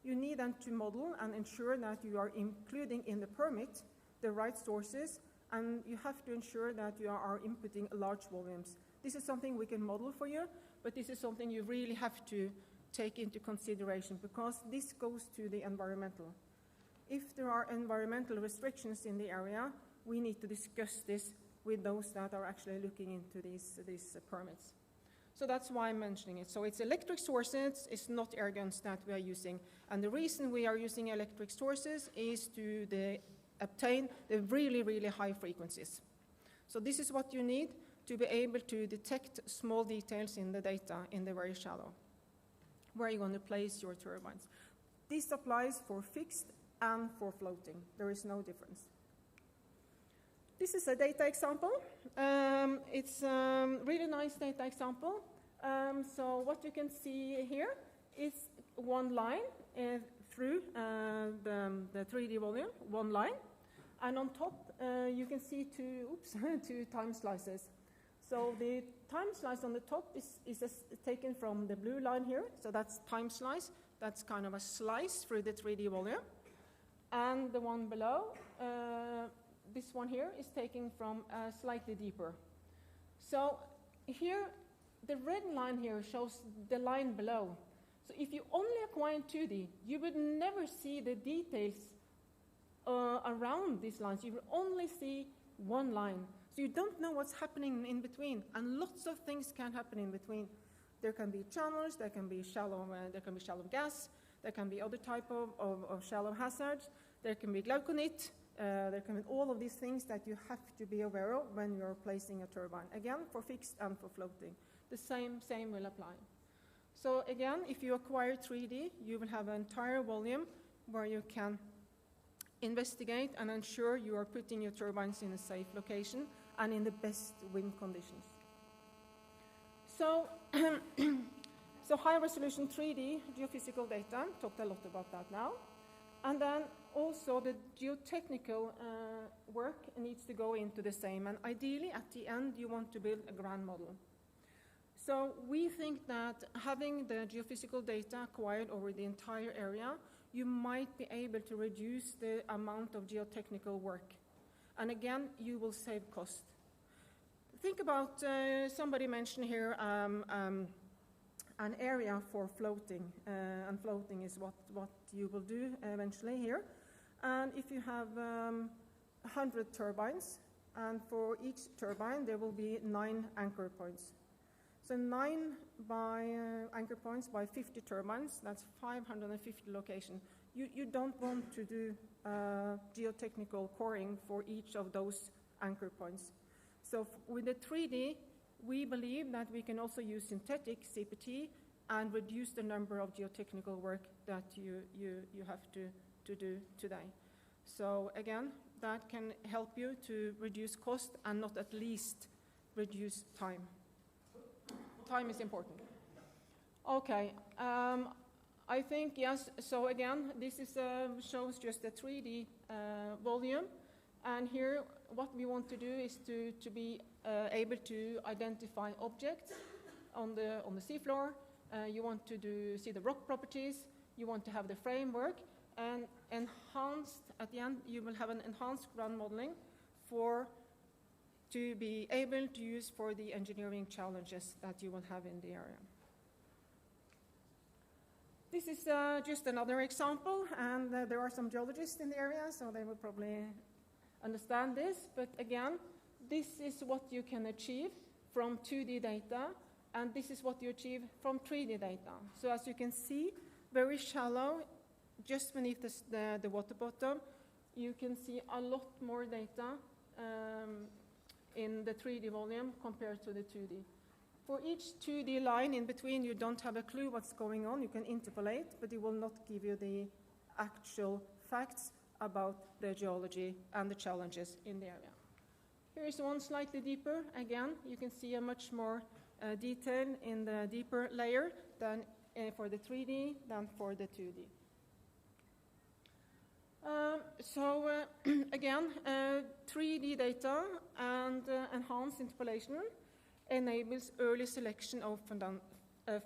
You need then to model and ensure that you are including in the permit the right sources, and you have to ensure that you are inputting large volumes. This is something we can model for you, but this is something you really have to take into consideration, because this goes to the environmental. If there are environmental restrictions in the area, we need to discuss this with those that are actually looking into these permits. So that's why I'm mentioning it. So it's electric sources, it's not air guns that we are using. And the reason we are using electric sources is to obtain the really, really high frequencies. So this is what you need to be able to detect small details in the data in the very shallow, where you're going to place your turbines. This applies for fixed and for floating. There is no difference. This is a data example. It's a really nice data example. So what you can see here is one line through the 3D volume, one line. And on top, you can see two time slices. So the time slice on the top is taken from the blue line here. So that's time slice. That's kind of a slice through the 3D volume. And the one below, this one here, is taken from slightly deeper. So here, the red line here shows the line below. So if you only acquire in 2D, you would never see the details around these lines. You will only see one line. So you don't know what's happening in between, and lots of things can happen in between. There can be channels, there can be shallow gas, there can be other type of shallow hazards, there can be glauconite, there can be all of these things that you have to be aware of when you're placing a turbine. Again, for fixed and for floating. The same will apply. So again, if you acquire 3D, you will have an entire volume where you can investigate and ensure you are putting your turbines in a safe location and in the best wind conditions. So, so high-resolution 3D geophysical data, talked a lot about that now. And then also the geotechnical work needs to go into the same. And ideally, at the end, you want to build a grand model. So we think that having the geophysical data acquired over the entire area, you might be able to reduce the amount of geotechnical work. And again, you will save cost. Think about, somebody mentioned here an area for floating, and floating is what you will do eventually here. And if you have 100 turbines, and for each turbine there will be 9 anchor points. So 9 anchor points by 50 turbines, that's 550 locations. You don't want to do geotechnical coring for each of those anchor points. So with the 3D, we believe that we can also use synthetic CPT and reduce the number of geotechnical work that you have to do today. So again, that can help you to reduce cost and not at least reduce time. Time is important. Okay, I think, yes, so again, this is, shows just a 3D volume. And here, what we want to do is to be able to identify objects on the seafloor. You want to see the rock properties. You want to have the framework. And enhanced, at the end, you will have an enhanced ground modeling to be able to use for the engineering challenges that you will have in the area. This is just another example, and there are some geologists in the area, so they will probably understand this. But again, this is what you can achieve from 2D data, and this is what you achieve from 3D data. So as you can see, very shallow, just beneath the water bottom, you can see a lot more data in the 3D volume compared to the 2D. For each 2D line in between, you don't have a clue what's going on. You can interpolate, but it will not give you the actual facts about the geology and the challenges in the area. Here is one slightly deeper. Again, you can see a much more detail in the deeper layer than for the 3D than for the 2D. Again, 3D data and enhanced interpolation enables early selection of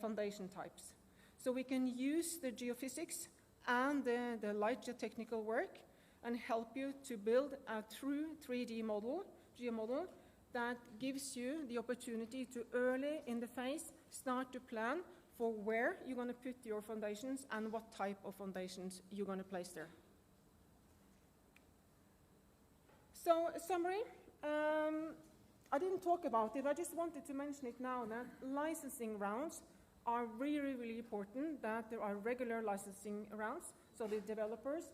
foundation types. So we can use the geophysics and the light geotechnical work and help you to build a true 3D model, geomodel, that gives you the opportunity to early in the phase start to plan for where you're going to put your foundations and what type of foundations you're going to place there. So, a summary. I didn't talk about it, I just wanted to mention it now that licensing rounds are really, really important, that there are regular licensing rounds, so the developers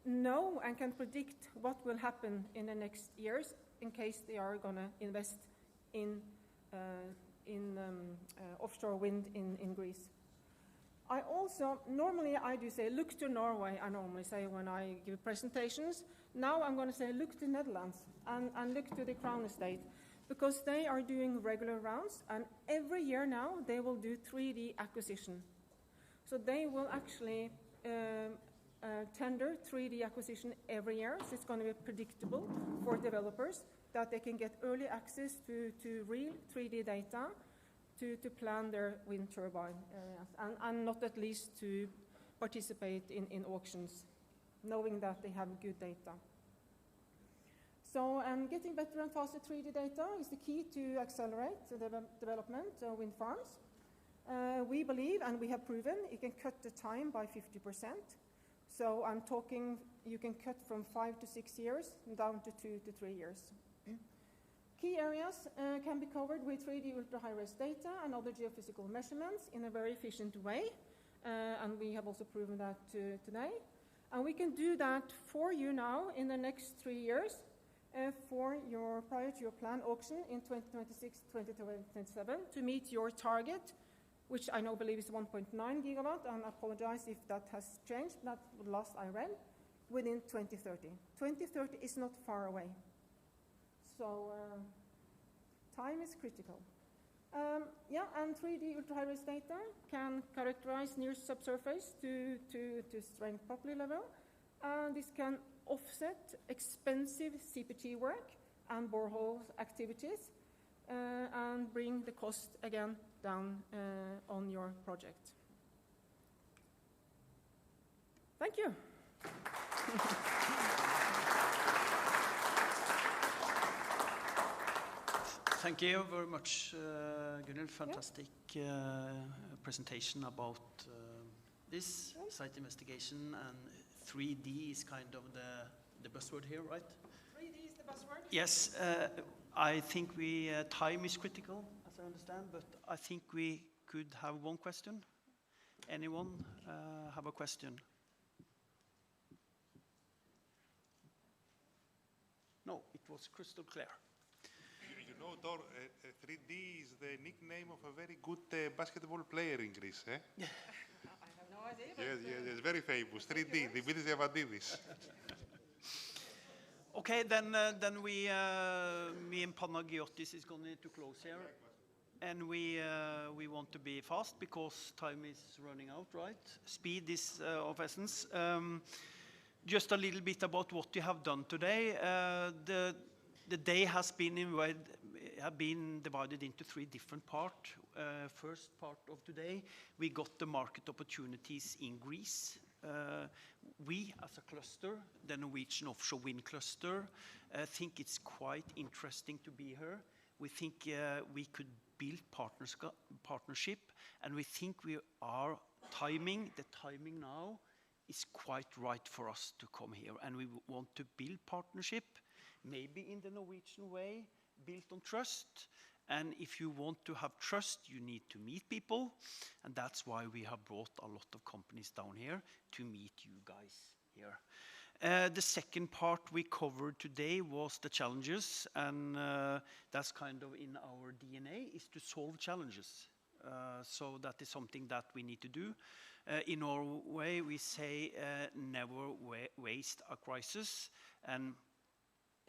know and can predict what will happen in the next years in case they are going to invest in offshore wind in Greece. I also, normally I do say, look to Norway, I normally say when I give presentations. Now I'm going to say, look to Netherlands and look to the Crown Estate, because they are doing regular rounds, and every year now they will do 3D acquisition. So they will actually tender 3D acquisition every year, so it's going to be predictable for developers that they can get early access to real 3D data to plan their wind turbine areas, and not at least to participate in auctions, knowing that they have good data. So getting better and faster 3D data is the key to accelerate the development of wind farms. We believe, and we have proven, it can cut the time by 50%. So I'm talking, you can cut from 5 to 6 years down to 2 to 3 years. Key areas can be covered with 3D ultra-high-res data and other geophysical measurements in a very efficient way, and we have also proven that today. And we can do that for you now in the next 3 years prior to your planned auction in 2026, 2027 to meet your target, which I now believe is 1.9 gigawatt, and I apologize if that has changed. That's the last I read, within 2030. 2030 is not far away. So time is critical. Yeah, and 3D ultra-high-res data can characterize near subsurface to strength property level, and this can offset expensive CPT work and borehole activities and bring the cost again down on your project. Thank you. Thank you very much, Gunhild. Fantastic presentation about this site investigation, and 3D is kind of the buzzword here, right? 3D is the buzzword? Yes. I think time is critical, as I understand, but I think we could have one question. Anyone have a question? No, it was crystal clear. You know, Thor, 3D is the nickname of a very good basketball player in Greece, eh? I have no idea. Yes, very famous. 3D, Dimitris Diamandidis. Okay, then me and Panagiotis is going to close here, and we want to be fast because time is running out, right? Speed is of essence. Just a little bit about what you have done today. The day has been divided into 3 different parts. First part of today, we got the market opportunities in Greece. We, as a cluster, the Norwegian Offshore Wind cluster, think it's quite interesting to be here. We think we could build partnership, and we think the timing now is quite right for us to come here, and we want to build partnership, maybe in the Norwegian way, built on trust. And if you want to have trust, you need to meet people, and that's why we have brought a lot of companies down here to meet you guys here. The second part we covered today was the challenges, and that's kind of in our DNA, is to solve challenges. So that is something that we need to do. In Norway, we say never waste a crisis, and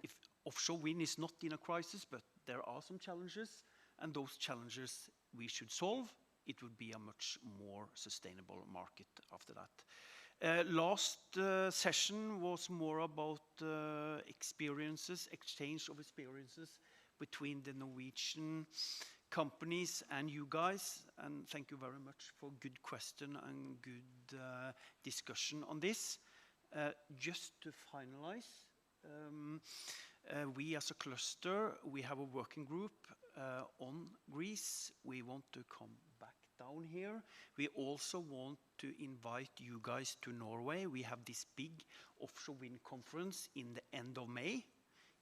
if offshore wind is not in a crisis, but there are some challenges, and those challenges we should solve, it would be a much more sustainable market after that. Last session was more about experiences, exchange of experiences between the Norwegian companies and you guys, and thank you very much for good question and good discussion on this. Just to finalize, we as a cluster, we have a working group on Greece. We want to come back down here. We also want to invite you guys to Norway. We have this big offshore wind conference in the end of May.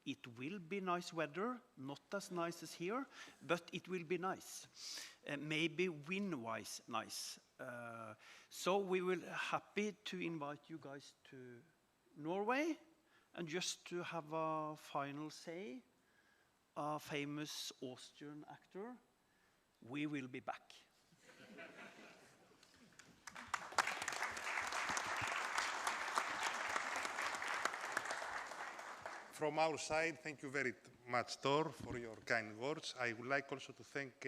It will be nice weather, not as nice as here, but it will be nice. Maybe wind-wise nice. So we will happy to invite you guys to Norway. And just to have a final say, a famous Austrian actor, we will be back. From our side, thank you very much, Thor, for your kind words. I would like also to thank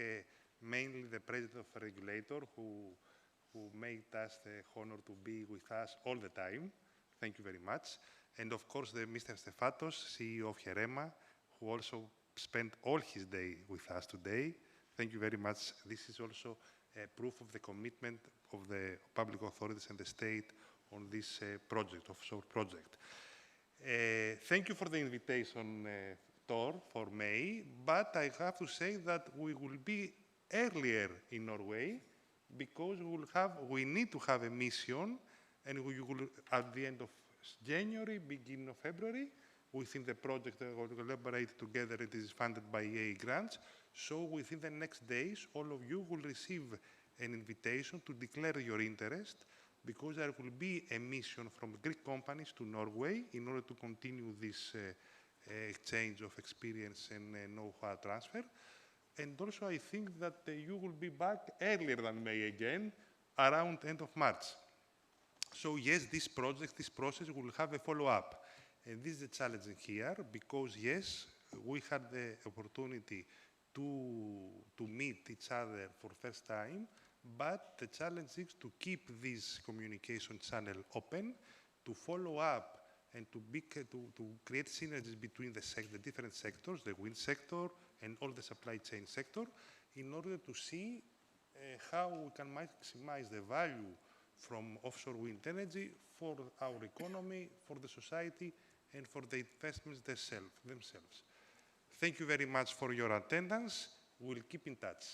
mainly the President of the Regulator, who made us the honor to be with us all the time. Thank you very much. And of course, Mr. Stefatos, CEO of Herema, who also spent all his day with us today. Thank you very much. This is also proof of the commitment of the public authorities and the state on this project, offshore project. Thank you for the invitation, Thor, for May, but I have to say that we will be earlier in Norway because we need to have a mission, and we will, at the end of January, beginning of February, within the project that will collaborate together. It is funded by EA grants. So within the next days, all of you will receive an invitation to declare your interest, because there will be a mission from Greek companies to Norway in order to continue this exchange of experience and know-how transfer. And also I think that you will be back earlier than May again, around end of March. So yes, this project, this process will have a follow-up. And this is the challenge here, because yes, we had the opportunity to meet each other for first time, but the challenge is to keep this communication channel open, to follow up and to create synergies between the different sectors, the wind sector and all the supply chain sector, in order to see how we can maximize the value from offshore wind energy for our economy, for the society, and for the investments themselves. Thank you very much for your attendance. We'll keep in touch.